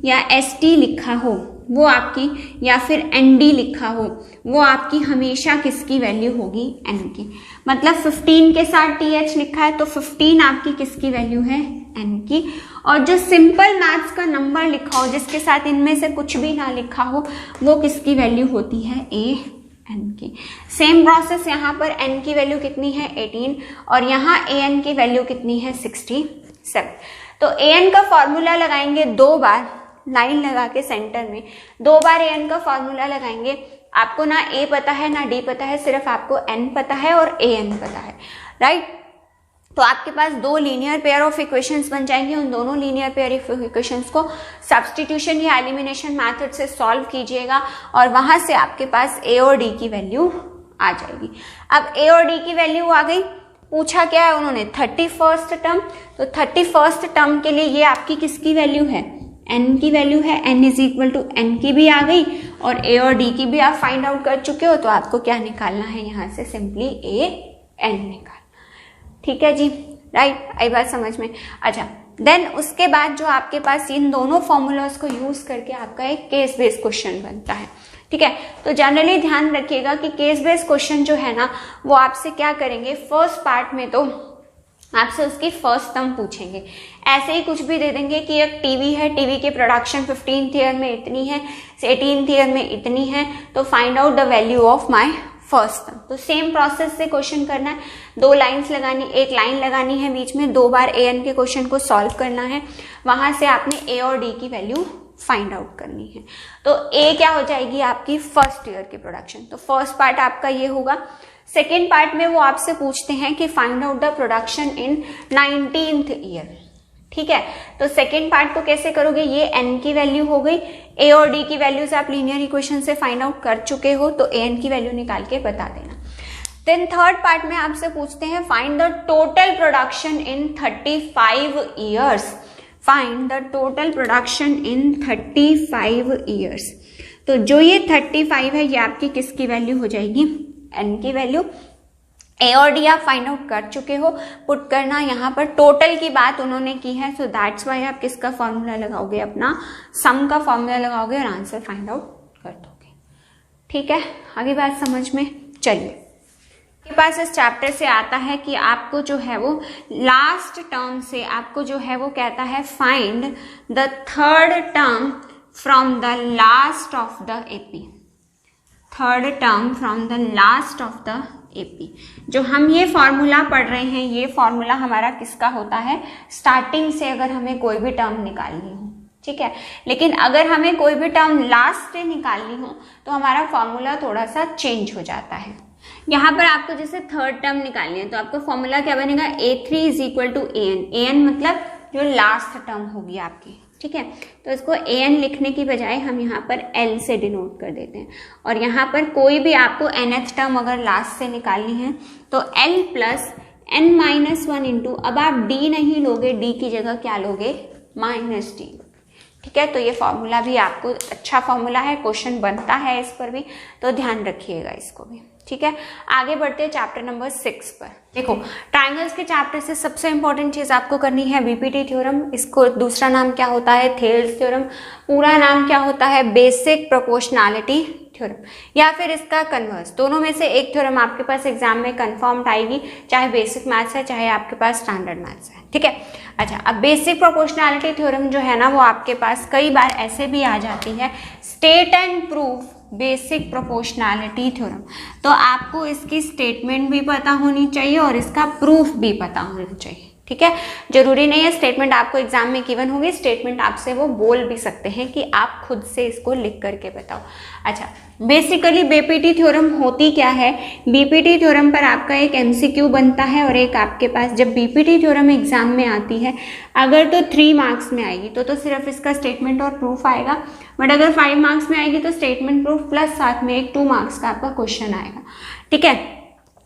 या ST लिखा हो वो आपकी, या फिर ND लिखा हो वो आपकी हमेशा किसकी वैल्यू होगी, N की। मतलब 15 के साथ TH लिखा है तो 15 आपकी किसकी वैल्यू है, N की। और जो सिंपल मैथ्स का नंबर लिखा हो जिसके साथ इनमें से कुछ भी ना लिखा हो वो किसकी वैल्यू होती है, AN की। सेम प्रोसेस यहाँ पर N की वैल्यू कितनी है, 18, और यहाँ AN की वैल्यू कितनी है, 67। तो AN का फॉर्मूला लगाएंगे 2 बार, लाइन लगा के सेंटर में 2 बार AN का फॉर्मूला लगाएंगे। आपको ना A पता है ना D पता है, सिर्फ आपको N पता है और AN पता है, राइट। तो आपके पास 2 लीनियर पेयर ऑफ इक्वेशंस बन जाएंगे। उन दोनों लीनियर पेयर ऑफ इक्वेशंस को सब्स्टिट्यूशन या एलिमिनेशन मेथड से सॉल्व कीजिएगा और वहां से आपके पास A और D की वैल्यू आ जाएगी। अब A और D की वैल्यू आ गई, पूछा क्या है उन्होंने, 31st टर्म। तो 31st टर्म के लिए ये आपकी किसकी वैल्यू है, N की वैल्यू है। N is equal to N की भी आ गई और A और D की भी आप फाइंड आउट कर चुके हो। तो आपको क्या निकालना है, यहाँ से सिंपली AN निकालना, ठीक है जी, राइट। आई बात समझ में। अच्छा, देन उसके बाद जो आपके पास इन दोनों फॉर्मूलाज को यूज करके आपका एक केस बेस्ड क्वेश्चन बनता है, ठीक है। तो जनरली ध्यान रखिएगा कि केस बेस्ड क्वेश्चन जो है ना वो आपसे क्या करेंगे, फर्स्ट पार्ट में तो आपसे उसकी फर्स्ट टर्म पूछेंगे। ऐसे ही कुछ भी दे देंगे कि एक टीवी है, टीवी की प्रोडक्शन 15th ईयर में इतनी है, 18th ईयर में इतनी है, तो find out the value of my first term. तो सेम प्रोसेस से क्वेश्चन करना है, 2 लाइन्स लगानी, एक लाइन लगानी है बीच में, 2 बार AN के क्वेश्चन को सॉल्व करना है, वहां से आपने A और D की वैल्यू फाइंड आउट करनी है। तो A क्या हो जाएगी आपकी फर्स्ट ईयर की प्रोडक्शन। तो फर्स्ट पार्ट आपका ये होगा। सेकेंड पार्ट में वो आपसे पूछते हैं कि find out the production in 19th year, ठीक है। तो सेकेंड पार्ट को कैसे करोगे, ये N की वैल्यू हो गई, A और D की वैल्यूज आप लीनियर इक्वेशन से फाइंड आउट कर चुके हो, तो AN की वैल्यू निकाल के बता देना। देन थर्ड पार्ट में आपसे पूछते हैं find the total production in 35 years. Find the total production in 35 years. तो जो ये 35 है ये आपकी किसकी वैल्यू हो जाएगी, N की वैल्यू। A और D आप फाइंड आउट कर चुके हो, पुट करना यहाँ पर टोटल की बात उन्होंने की है, सो दैट्स वाई आप किसका फॉर्मूला लगाओगे, अपना सम का फॉर्मूला लगाओगे और आंसर फाइंड आउट कर दोगे, ठीक है। आगे बात समझ में। चलिए, आपके पास इस चैप्टर से आता है कि आपको जो है वो लास्ट टर्म से आपको जो है वो कहता है find the third term from the last of the AP। Third term from the last of the AP। जो हम ये फॉर्मूला पढ़ रहे हैं, ये फॉर्मूला हमारा किसका होता है, स्टार्टिंग से अगर हमें कोई भी टर्म निकालनी हो, ठीक है। लेकिन अगर हमें कोई भी टर्म लास्ट से निकालनी हो तो हमारा फॉर्मूला थोड़ा सा चेंज हो जाता है। यहाँ पर आपको जैसे थर्ड टर्म निकालनी है तो आपका फॉर्मूला क्या बनेगा, A3 is equal to AN। AN मतलब जो लास्ट टर्म होगी आपकी, ठीक है। तो इसको AN लिखने की बजाय हम यहाँ पर L से डिनोट कर देते हैं। और यहाँ पर कोई भी आपको nth टर्म अगर लास्ट से निकालनी है तो L प्लस n-1 इंटू, अब आप D नहीं लोगे, D की जगह क्या लोगे, -D, ठीक है। तो ये फॉर्मूला भी आपको अच्छा फॉर्मूला है, क्वेश्चन बनता है इस पर भी, तो ध्यान रखिएगा इसको भी, ठीक है। आगे बढ़ते हैं चैप्टर नंबर 6 पर। देखो, ट्राइंगल्स के चैप्टर से सबसे इंपॉर्टेंट चीज आपको करनी है बीपीटी थ्योरम। इसको दूसरा नाम क्या होता है, थेल्स थ्योरम। पूरा नाम क्या होता है, बेसिक प्रोपोर्शनैलिटी थ्योरम, या फिर इसका कन्वर्स। दोनों में से एक थ्योरम आपके पास एग्जाम में कंफर्म्ड आएगी, चाहे बेसिक मैथ्स है चाहे आपके पास स्टैंडर्ड मैथ्स है, ठीक है। अच्छा, अब बेसिक प्रोपोर्शनैलिटी थ्योरम जो है ना वो आपके पास कई बार ऐसे भी आ जाती है, state and proof basic proportionality theorem. तो आपको इसकी स्टेटमेंट भी पता होनी चाहिए और इसका प्रूफ भी पता होना चाहिए, ठीक है। जरूरी नहीं है स्टेटमेंट आपको एग्जाम में गिवन होगी, स्टेटमेंट आपसे वो बोल भी सकते हैं कि आप खुद से इसको लिख करके बताओ। अच्छा, बेसिकली बीपीटी थ्योरम होती क्या है, बीपीटी थ्योरम पर आपका एक MCQ बनता है और एक आपके पास जब बीपीटी थ्योरम एग्जाम में आती है अगर तो 3 मार्क्स में आएगी तो सिर्फ इसका स्टेटमेंट और प्रूफ आएगा, बट अगर 5 मार्क्स में आएगी तो स्टेटमेंट प्रूफ प्लस साथ में एक 2 मार्क्स का आपका क्वेश्चन आएगा, ठीक है।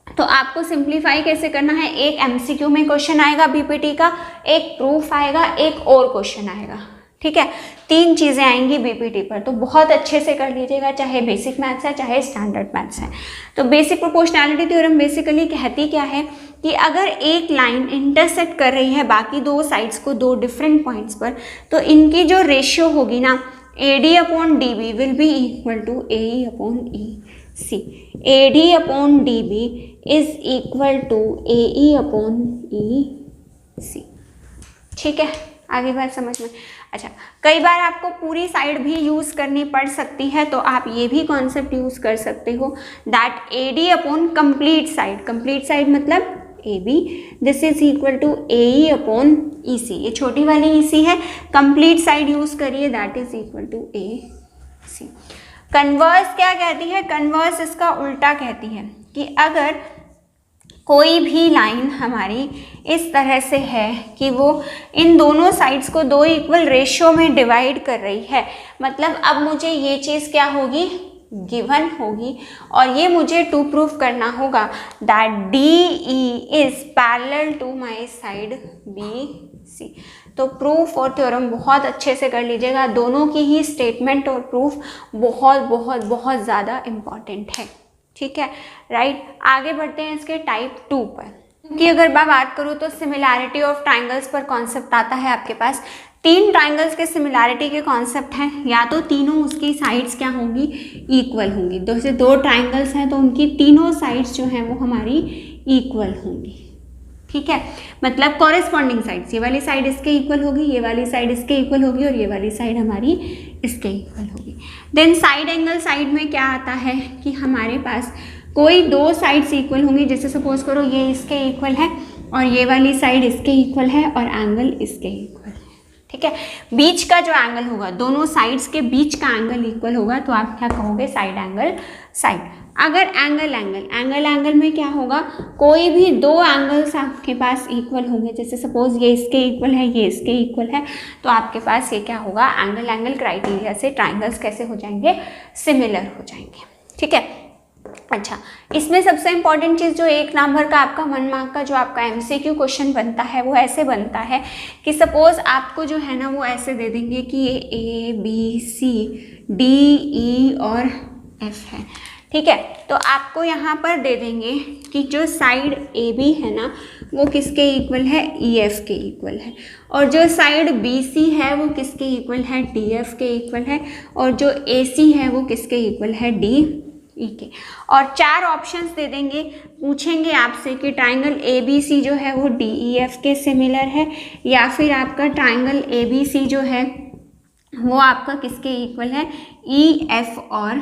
तो आपको सिंप्लीफाई कैसे करना है, एक MCQ में क्वेश्चन आएगा बीपीटी का, एक प्रूफ आएगा, एक और क्वेश्चन आएगा, ठीक है, 3 चीज़ें आएंगी बीपीटी पर, तो बहुत अच्छे से कर लीजिएगा, चाहे बेसिक मैथ्स है चाहे स्टैंडर्ड मैथ्स है। तो बेसिक प्रोपोर्शनैलिटी थ्योरम बेसिकली कहती क्या है कि अगर एक लाइन इंटरसेक्ट कर रही है बाकी 2 साइड्स को 2 डिफरेंट पॉइंट्स पर, तो इनकी जो रेशियो होगी ना AD upon DB will be equal to AE upon EC। AD upon DB is equal to AE upon EC। ठीक है, आगे बात समझ में। अच्छा, कई बार आपको पूरी साइड भी यूज़ करनी पड़ सकती है, तो आप ये भी कॉन्सेप्ट यूज़ कर सकते हो that AD upon complete side, complete side मतलब AB, this is equal to AE upon EC। ये छोटी वाली EC है, कंप्लीट साइड यूज़ करिए, that is equal to AC। Converse क्या कहती है? कन्वर्स इसका उल्टा कहती है कि अगर कोई भी लाइन हमारी इस तरह से है कि वो इन दोनों साइड्स को 2 इक्वल रेशियो में डिवाइड कर रही है, मतलब अब मुझे ये चीज़ क्या होगी, गिवन होगी, और ये मुझे टू प्रूफ करना होगा that DE is parallel to my side BC। तो प्रूफ और थ्योरम बहुत अच्छे से कर लीजिएगा, दोनों की ही स्टेटमेंट और प्रूफ बहुत बहुत बहुत ज़्यादा इम्पॉर्टेंट है। ठीक है, राइट। आगे बढ़ते हैं इसके टाइप 2 पर, क्योंकि अगर मैं बात करूँ तो सिमिलैरिटी ऑफ ट्राइंगल्स पर कॉन्सेप्ट आता है आपके पास। 3 ट्राइंगल्स के सिमिलैरिटी के कॉन्सेप्ट हैं, या तो तीनों उसकी साइड्स क्या होंगी, इक्वल होंगी। जैसे 2 ट्राइंगल्स हैं तो उनकी तीनों साइड्स जो हैं वो हमारी इक्वल होंगी। ठीक है, मतलब कॉरेस्पॉन्डिंग साइड्स, ये वाली साइड इसके इक्वल होगी, ये वाली साइड इसके इक्वल होगी, और ये वाली साइड हमारी इसके इक्वल होगी। देन साइड एंगल साइड में क्या आता है कि हमारे पास कोई 2 साइड्स इक्वल होंगी, जैसे सपोज करो ये इसके इक्वल है और ये वाली साइड इसके इक्वल है और एंगल इसके इक्वल है। ठीक है, बीच का जो एंगल होगा, दोनों साइड्स के बीच का एंगल इक्वल होगा, तो आप क्या कहोगे, साइड एंगल साइड। अगर एंगल में क्या होगा, कोई भी 2 एंगल्स आपके पास इक्वल होंगे, जैसे सपोज ये इसके इक्वल है, ये इसके इक्वल है, तो आपके पास ये क्या होगा, एंगल क्राइटेरिया से ट्राइंगल्स कैसे हो जाएंगे, सिमिलर हो जाएंगे। ठीक है, अच्छा, इसमें सबसे इंपॉर्टेंट चीज़ जो 1 नंबर का आपका 1 मार्क का जो आपका MCQ क्वेश्चन बनता है वो ऐसे बनता है कि सपोज आपको जो है ना वो ऐसे दे देंगे कि ये ABCDE और F है। ठीक है, तो आपको यहाँ पर दे देंगे कि जो साइड AB है ना वो किसके इक्वल है, EF के इक्वल है, और जो साइड BC है वो किसके इक्वल है, DF के इक्वल है, और जो AC है वो किसके इक्वल है, DE के। और 4 ऑप्शंस दे देंगे, पूछेंगे आपसे कि ट्राइंगल ABC जो है वो DEF के सिमिलर है, या फिर आपका ट्राइंगल ABC जो है वो आपका किसके इक्वल है, EF और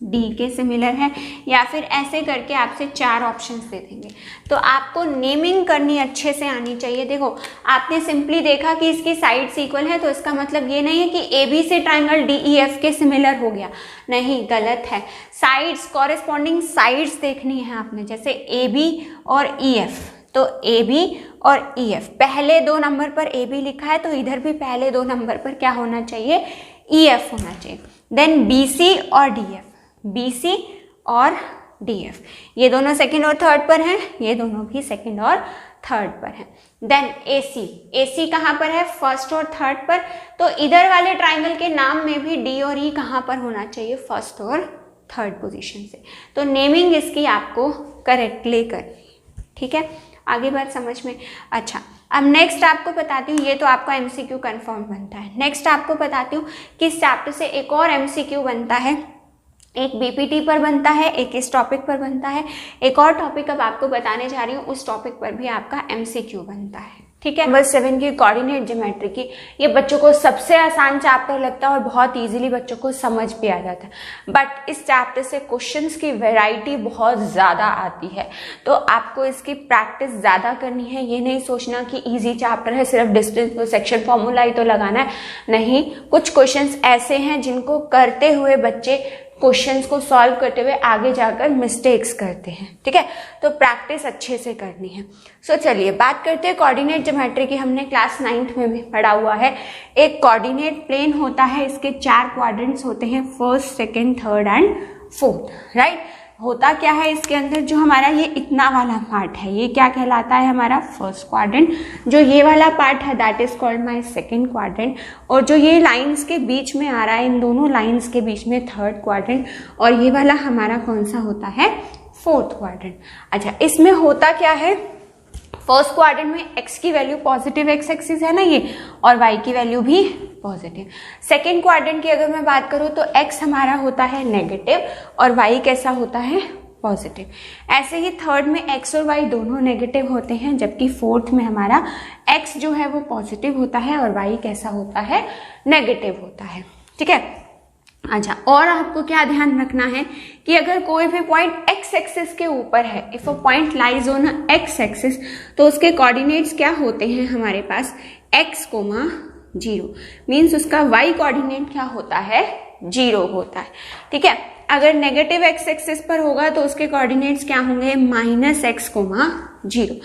D के सिमिलर है, या फिर ऐसे करके आपसे 4 ऑप्शंस दे देंगे। तो आपको नेमिंग करनी अच्छे से आनी चाहिए। देखो, आपने सिंपली देखा कि इसकी साइड्स इक्वल है, तो इसका मतलब ये नहीं है कि AB से ट्राइंगल DEF के सिमिलर हो गया, नहीं, गलत है। साइड्स, कॉरेस्पॉन्डिंग साइड्स देखनी है आपने, जैसे AB और EF, तो AB और EF, पहले 2 नंबर पर AB लिखा है तो इधर भी पहले 2 नंबर पर क्या होना चाहिए, EF होना चाहिए। देन BC और DF, BC और DF, ये दोनों सेकंड और थर्ड पर हैं, ये दोनों भी सेकंड और थर्ड पर हैं। देन AC कहाँ पर है, फर्स्ट और थर्ड पर, तो इधर वाले ट्राइंगल के नाम में भी D और E कहाँ पर होना चाहिए, फर्स्ट और थर्ड पोजीशन से। तो नेमिंग इसकी आपको करेक्टली करनी। ठीक है, आगे बात समझ में। अच्छा, अब नेक्स्ट आपको बताती हूँ, ये तो आपका MCQ कंफर्म बनता है। नेक्स्ट आपको बताती हूँ कि इस चैप्टर से एक और MCQ बनता है, एक BPT पर बनता है, एक इस टॉपिक पर बनता है, एक और टॉपिक अब आपको बताने जा रही हूँ, उस टॉपिक पर भी आपका MCQ बनता है। ठीक है, नंबर 7 की कोऑर्डिनेट ज्योमेट्री की, ये बच्चों को सबसे आसान चैप्टर लगता है और बहुत इजीली बच्चों को समझ भी आ जाता है। बट इस चैप्टर से क्वेश्चंस की वैरायटी बहुत ज़्यादा आती है, तो आपको इसकी प्रैक्टिस ज़्यादा करनी है। ये नहीं सोचना कि इजी चैप्टर है, सिर्फ डिस्टेंस तो सेक्शन फॉर्मूला ही तो लगाना है, नहीं, कुछ क्वेश्चंस ऐसे हैं जिनको करते हुए बच्चे क्वेश्चंस को सॉल्व करते हुए आगे जाकर मिस्टेक्स करते हैं। ठीक है, तो प्रैक्टिस अच्छे से करनी है। सो चलिए बात करते हैं कोऑर्डिनेट ज्योमेट्री की। हमने क्लास 9th में भी पढ़ा हुआ है। एक कोऑर्डिनेट प्लेन होता है, इसके 4 क्वाड्रेंट्स होते हैं, first, second, third and fourth, right. होता क्या है इसके अंदर, जो हमारा ये इतना वाला पार्ट है ये क्या कहलाता है, हमारा फर्स्ट क्वाड्रेंट। जो ये वाला पार्ट है that is called my second quadrant, और जो ये लाइंस के बीच में आ रहा है, इन दोनों लाइंस के बीच में थर्ड क्वाड्रेंट, और ये वाला हमारा कौन सा होता है, फोर्थ क्वाड्रेंट। अच्छा, इसमें होता क्या है, फर्स्ट क्वाड्रेंट में x की वैल्यू पॉजिटिव x एक्सिस है ना ये, और y की वैल्यू भी पॉजिटिव। सेकेंड क्वाड्रेंट की अगर मैं बात करूं तो x हमारा होता है नेगेटिव और y कैसा होता है, पॉजिटिव। ऐसे ही थर्ड में x और y दोनों नेगेटिव होते हैं, जबकि फोर्थ में हमारा x जो है वो पॉजिटिव होता है और y कैसा होता है, नेगेटिव होता है। ठीक है। अच्छा, और आपको क्या ध्यान रखना है कि अगर कोई भी पॉइंट x एक्सिस के ऊपर है, if a point lies on x axis, तो उसके कोऑर्डिनेट्स क्या होते हैं हमारे पास, x, 0, मीन्स उसका y कोऑर्डिनेट क्या होता है, 0 होता है। ठीक है। अगर नेगेटिव x एक्सिस पर होगा तो उसके कोऑर्डिनेट्स क्या होंगे, -x, 0।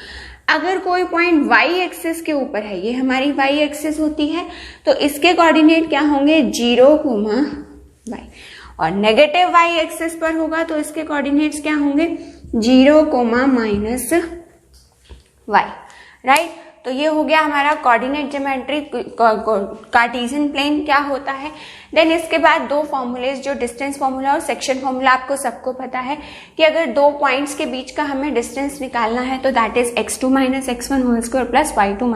अगर कोई पॉइंट y एक्सिस के ऊपर है, ये हमारी y एक्सिस होती है, तो इसके कोऑर्डिनेट क्या होंगे, 0, y, और नेगेटिव y एक्सिस पर होगा तो इसके कोऑर्डिनेट्स क्या होंगे, 0, -y, राइट। तो ये हो गया हमारा कोऑर्डिनेट ज्योमेट्री, कार्टेशियन प्लेन क्या होता है। देन इसके बाद दो फॉर्मूलेज, जो डिस्टेंस फॉर्मूला और सेक्शन फॉर्मूला आपको सबको पता है कि अगर दो पॉइंट्स के बीच का हमें डिस्टेंस निकालना है तो that is x2 - x1 whole square plus y2 -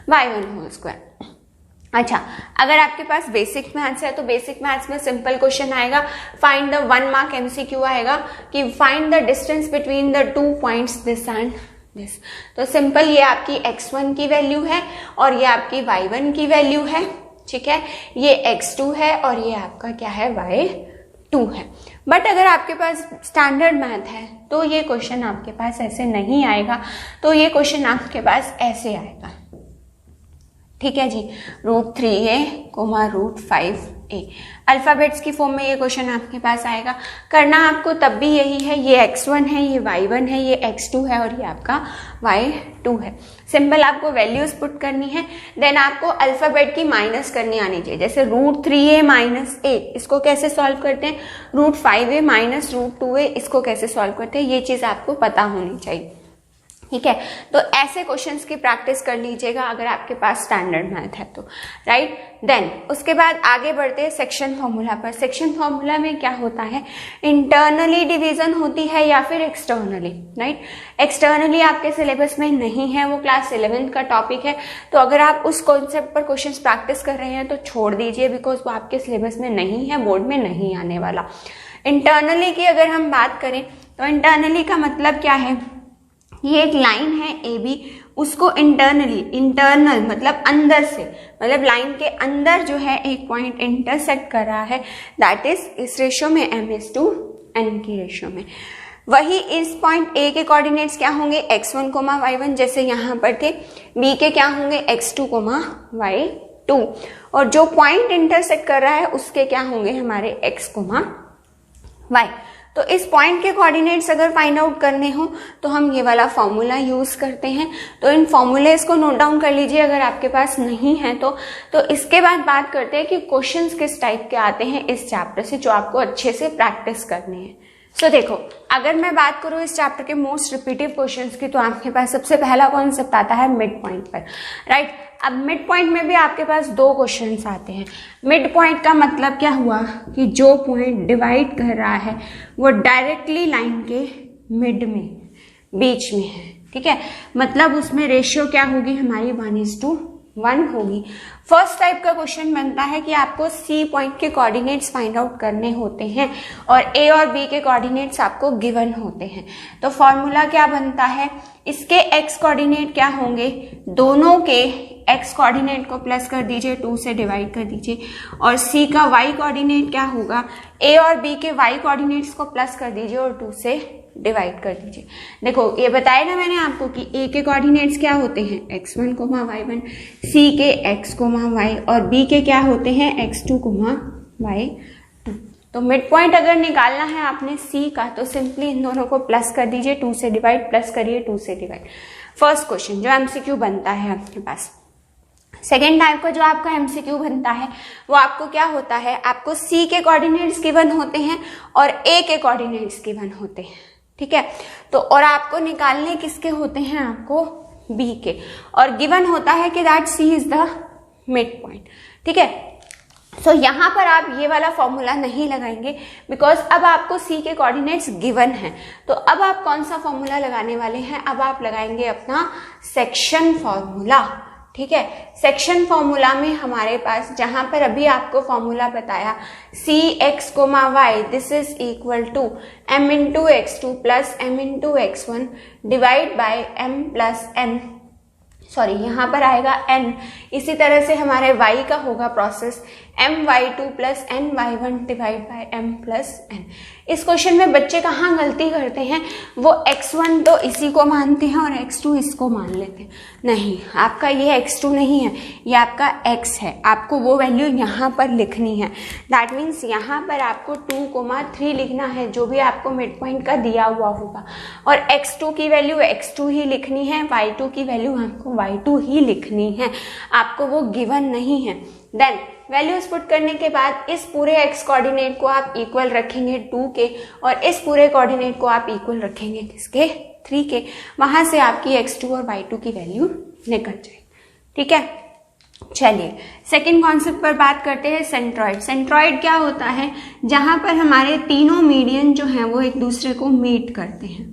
y1 whole square. अच्छा, अगर आपके पास बेसिक मैथ्स है तो बेसिक मैथ्स में सिंपल क्वेश्चन आएगा, फाइंड द 1 मार्क MCQ आएगा कि find the distance between the 2 points this and this. तो सिंपल ये आपकी x1 की वैल्यू है और ये आपकी y1 की वैल्यू है। ठीक है, ये x2 है और ये आपका क्या है, y2 है। बट अगर आपके पास स्टैंडर्ड मैथ है तो ये क्वेश्चन आपके पास ऐसे नहीं आएगा, तो ये क्वेश्चन आपके पास ऐसे आएगा। ठीक है जी, √3a, √5a, अल्फाबेट्स की फॉर्म में ये क्वेश्चन आपके पास आएगा। करना आपको तब भी यही है, ये x1 है, ये y1 है, ये x2 है और ये आपका y2 है। सिंपल आपको वैल्यूज पुट करनी है, देन आपको अल्फाबेट की माइनस करनी आनी चाहिए। जैसे √3a - a, इसको कैसे सॉल्व करते हैं, √5a - √2a, इसको कैसे सॉल्व करते हैं, ये चीज आपको पता होनी चाहिए। ठीक है, तो ऐसे क्वेश्चंस की प्रैक्टिस कर लीजिएगा अगर आपके पास स्टैंडर्ड मैथ है तो, राइट। देन उसके बाद आगे बढ़ते हैं सेक्शन फॉर्मूला पर। सेक्शन फॉर्मूला में क्या होता है, इंटरनली डिवीजन होती है या फिर एक्सटर्नली, राइट। एक्सटर्नली आपके सिलेबस में नहीं है, वो क्लास 11th का टॉपिक है, तो अगर आप उस कॉन्सेप्ट पर क्वेश्चंस प्रैक्टिस कर रहे हैं तो छोड़ दीजिए, बिकॉज वो आपके सिलेबस में नहीं है, बोर्ड में नहीं आने वाला। इंटरनली की अगर हम बात करें तो इंटरनली का मतलब क्या है, ये एक लाइन है AB, उसको इंटरनल मतलब अंदर से, मतलब लाइन के अंदर जो है एक पॉइंट इंटरसेक्ट कर रहा है, दैट इज इस रेशियो में m:n की रेशियो में। वही इस पॉइंट A के कोऑर्डिनेट्स क्या होंगे, x1, y1 जैसे यहाँ पर थे, B के क्या होंगे x2, y2, और जो पॉइंट इंटरसेक्ट कर रहा है उसके क्या होंगे हमारे x, y। तो इस पॉइंट के कोऑर्डिनेट्स अगर फाइंड आउट करने हो तो हम ये वाला फॉर्मूला यूज करते हैं। तो इन फॉर्मूलेस को नोट डाउन कर लीजिए अगर आपके पास नहीं है तो इसके बाद बात करते हैं कि क्वेश्चंस किस टाइप के आते हैं इस चैप्टर से, जो आपको अच्छे से प्रैक्टिस करने हैं। सो देखो, अगर मैं बात करूं इस चैप्टर के मोस्ट रिपीटिव क्वेश्चंस की, तो आपके पास सबसे पहला कॉन्सेप्ट आता है मिड पॉइंट पर, राइट। अब मिड पॉइंट में भी आपके पास दो क्वेश्चंस आते हैं। मिड पॉइंट का मतलब क्या हुआ कि जो पॉइंट डिवाइड कर रहा है वो डायरेक्टली लाइन के मिड में, बीच में है। ठीक है, मतलब उसमें रेशियो क्या होगी हमारी 1:1 होगी। फर्स्ट टाइप का क्वेश्चन बनता है कि आपको सी पॉइंट के कोऑर्डिनेट्स फाइंड आउट करने होते हैं और ए और बी के कोऑर्डिनेट्स आपको गिवन होते हैं। तो फॉर्मूला क्या बनता है, इसके एक्स कोऑर्डिनेट क्या होंगे, दोनों के एक्स कोऑर्डिनेट को प्लस कर दीजिए, 2 से डिवाइड कर दीजिए, और सी का वाई कोऑर्डिनेट क्या होगा, ए और बी के वाई कोऑर्डिनेट्स को प्लस कर दीजिए और 2 से डिवाइड कर दीजिए। देखो ये बताया ना मैंने आपको कि ए के कोऑर्डिनेट्स क्या होते हैं x1, y1, सी के x, y और बी के क्या होते हैं x2, y2। तो मिड पॉइंट अगर निकालना है आपने सी का तो सिंपली इन दोनों को प्लस कर दीजिए, 2 से डिवाइड, प्लस करिए 2 से डिवाइड। फर्स्ट क्वेश्चन जो एमसीक्यू बनता है आपके पास। सेकेंड टाइप का जो आपका एमसीक्यू बनता है वो आपको क्या होता है, आपको सी के कोऑर्डिनेट्स गिवन होते हैं और ए के कोऑर्डिनेट्स गिवन होते हैं, ठीक है। तो और आपको निकालने किसके होते हैं, आपको बी के, और गिवन होता है कि that c is the mid point, ठीक है। सो यहाँ पर आप ये वाला फॉर्मूला नहीं लगाएंगे बिकॉज अब आपको सी के कोऑर्डिनेट्स गिवन हैं। तो अब आप कौन सा फॉर्मूला लगाने वाले हैं, अब आप लगाएंगे अपना सेक्शन फॉर्मूला, ठीक है। सेक्शन फॉर्मूला में हमारे पास जहां पर अभी आपको फॉर्मूला बताया C X comma Y this is equal to M into X two plus M into X one divide by M plus N, sorry यहाँ पर आएगा n। इसी तरह से हमारे y का होगा process my2 plus ny1 divide by m plus n। इस क्वेश्चन में बच्चे कहाँ गलती करते हैं, वो x1 तो इसी को मानते हैं और x2 इसको मान लेते हैं। नहीं, आपका ये x2 नहीं है, ये आपका x है, आपको वो वैल्यू यहाँ पर लिखनी है। दैट मीन्स यहाँ पर आपको 2,3 लिखना है जो भी आपको मिड पॉइंट का दिया हुआ होगा, और x2 की वैल्यू x2 ही लिखनी है, y2 की वैल्यू आपको y2 ही लिखनी है, आपको वो गिवन नहीं है। देन वैल्यूज पुट करने के बाद इस पूरे x कोऑर्डिनेट को आप इक्वल रखेंगे 2 के, और इस पूरे कोऑर्डिनेट को आप इक्वल रखेंगे किसके, 3 के। वहां से आपकी x2 और y2 की वैल्यू निकल जाएगी, ठीक है। चलिए सेकंड कॉन्सेप्ट पर बात करते हैं, सेंट्रॉइड। सेंट्रॉइड क्या होता है, जहां पर हमारे तीनों मीडियन जो हैं वो एक दूसरे को मीट करते हैं,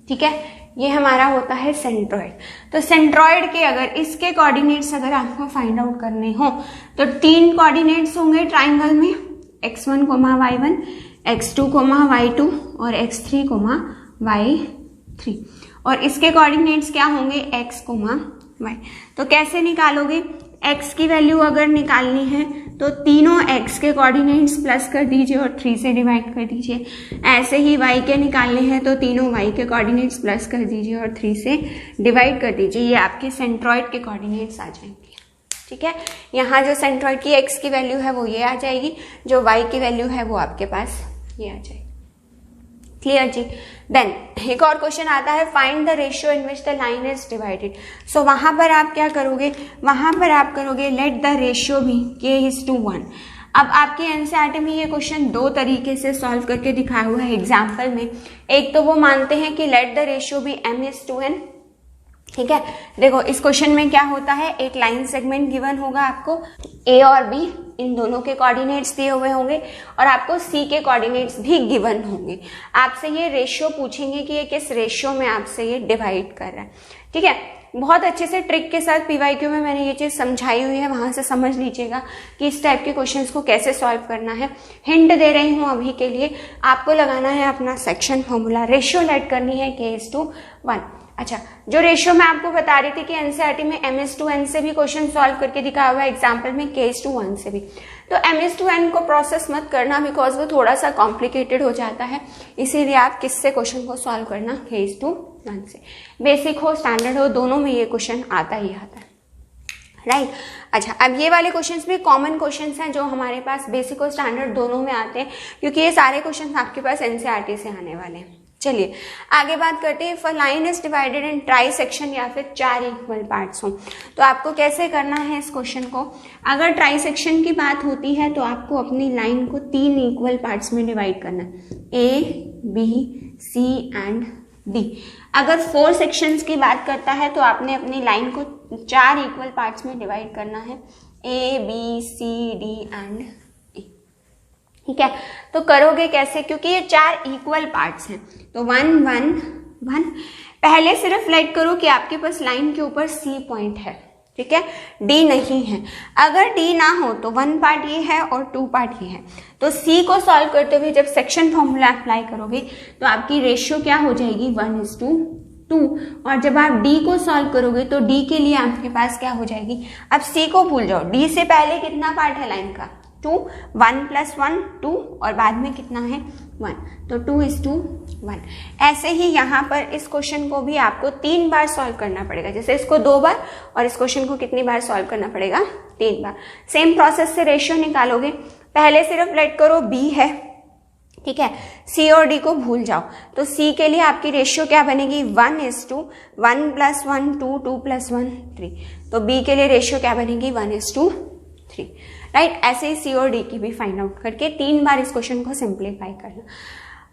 ठीक है, ये हमारा होता है सेंट्रॉइड। तो सेंट्रॉइड के अगर इसके कोऑर्डिनेट्स अगर आपको फाइंड आउट करने हो तो 3 कोऑर्डिनेट्स होंगे ट्राइंगल में, x1, y1, x2, y2 और x3, y3, और इसके कोऑर्डिनेट्स क्या होंगे x, y। तो कैसे निकालोगे, x की वैल्यू अगर निकालनी है तो तीनों x के कोऑर्डिनेट्स प्लस कर दीजिए और 3 से डिवाइड कर दीजिए। ऐसे ही y के निकालने हैं तो तीनों y के कोऑर्डिनेट्स प्लस कर दीजिए और 3 से डिवाइड कर दीजिए। ये आपके सेंट्रॉइड के कोऑर्डिनेट्स आ जाएंगे, ठीक है। यहाँ जो सेंट्रॉइड की x की वैल्यू है वो ये आ जाएगी, जो y की वैल्यू है वो आपके पास ये आ जाएगी। क्लियर जी। देन एक और क्वेश्चन आता है, find the ratio in which the line is divided. So वहां पर आप क्या करोगे, वहां पर आप करोगे let the ratio B k:1। अब आपके एनसीईआरटी में ये क्वेश्चन 2 तरीके से सॉल्व करके दिखाया हुआ है एग्जाम्पल में। एक तो वो मानते हैं कि let the ratio B m:n, ठीक है। देखो इस क्वेश्चन में क्या होता है, एक लाइन सेगमेंट गिवन होगा आपको, ए और बी इन दोनों के कोऑर्डिनेट्स दिए हुए होंगे और आपको सी के कोऑर्डिनेट्स भी गिवन होंगे। आपसे ये रेशियो पूछेंगे कि ये किस रेशियो में आपसे ये डिवाइड कर रहा है, ठीक है। बहुत अच्छे से ट्रिक के साथ पीवाईक्यू में मैंने ये चीज समझाई हुई है, वहां से समझ लीजिएगा कि इस टाइप के क्वेश्चंस को कैसे सॉल्व करना है। हिंट दे रही हूँ अभी के लिए, आपको लगाना है अपना सेक्शन फॉर्मूला, रेशियो लेट करनी है k:1। अच्छा, जो रेशियो मैं आपको बता रही थी कि एनसीईआरटी में m:n से भी क्वेश्चन सॉल्व करके दिखाया हुआ है, एग्जाम्पल में k:1 से भी। तो m:n को प्रोसेस मत करना बिकॉज वो थोड़ा सा कॉम्प्लिकेटेड हो जाता है, इसीलिए आप किससे क्वेश्चन को सॉल्व करना, k:1 से। बेसिक हो स्टैंडर्ड हो दोनों में ये क्वेश्चन आता ही आता है, राइट। अच्छा, अब ये वाले क्वेश्चंस भी कॉमन क्वेश्चंस हैं जो हमारे पास बेसिक और स्टैंडर्ड दोनों में आते हैं, क्योंकि ये सारे क्वेश्चंस आपके पास एनसीईआरटी से आने वाले हैं। चलिए आगे बात करते हैं, if a line is divided in try section या फिर 4 इक्वल पार्ट्स हो, तो आपको कैसे करना है इस क्वेश्चन को। अगर ट्राई सेक्शन की बात होती है तो आपको अपनी लाइन को 3 इक्वल पार्ट्स में डिवाइड करना है, A, B, C and D। अगर 4 सेक्शंस की बात करता है तो आपने अपनी लाइन को 4 इक्वल पार्ट्स में डिवाइड करना है, A, B, C, D and E, ठीक है। तो करोगे कैसे, क्योंकि ये 4 इक्वल पार्ट्स हैं, तो 1 1 1। पहले सिर्फ लेट करो कि आपके पास लाइन के ऊपर C पॉइंट है, ठीक है, D नहीं है। अगर D ना हो तो 1 पार्ट ये है और 2 पार्ट ये है। तो C को सॉल्व करते हुए जब सेक्शन फॉर्मूला अप्लाई करोगे तो आपकी रेशियो क्या हो जाएगी, 1:2। और जब आप D को सॉल्व करोगे तो D के लिए आपके पास क्या हो जाएगी, अब C को भूल जाओ, D से पहले कितना पार्ट है लाइन का, 2, 1 + 1 2 और बाद में कितना है 1, तो 2:1। ऐसे ही यहाँ पर इस क्वेश्चन को भी आपको 3 बार सॉल्व करना पड़ेगा, जैसे इसको 2 बार और इस क्वेश्चन को कितनी बार सॉल्व करना पड़ेगा, 3 बार। सेम प्रोसेस से रेशियो निकालोगे, पहले सिर्फ लेट करो B है, ठीक है, सी और डी को भूल जाओ। तो सी के लिए आपकी रेशियो क्या बनेगी, 1:1 + 1 2 2 + 1 3। तो बी के लिए रेशियो क्या बनेगी, 1:3, राइट। ऐसे ही सी और डी की भी फाइंड आउट करके 3 बार इस क्वेश्चन को सिंप्लीफाई करना।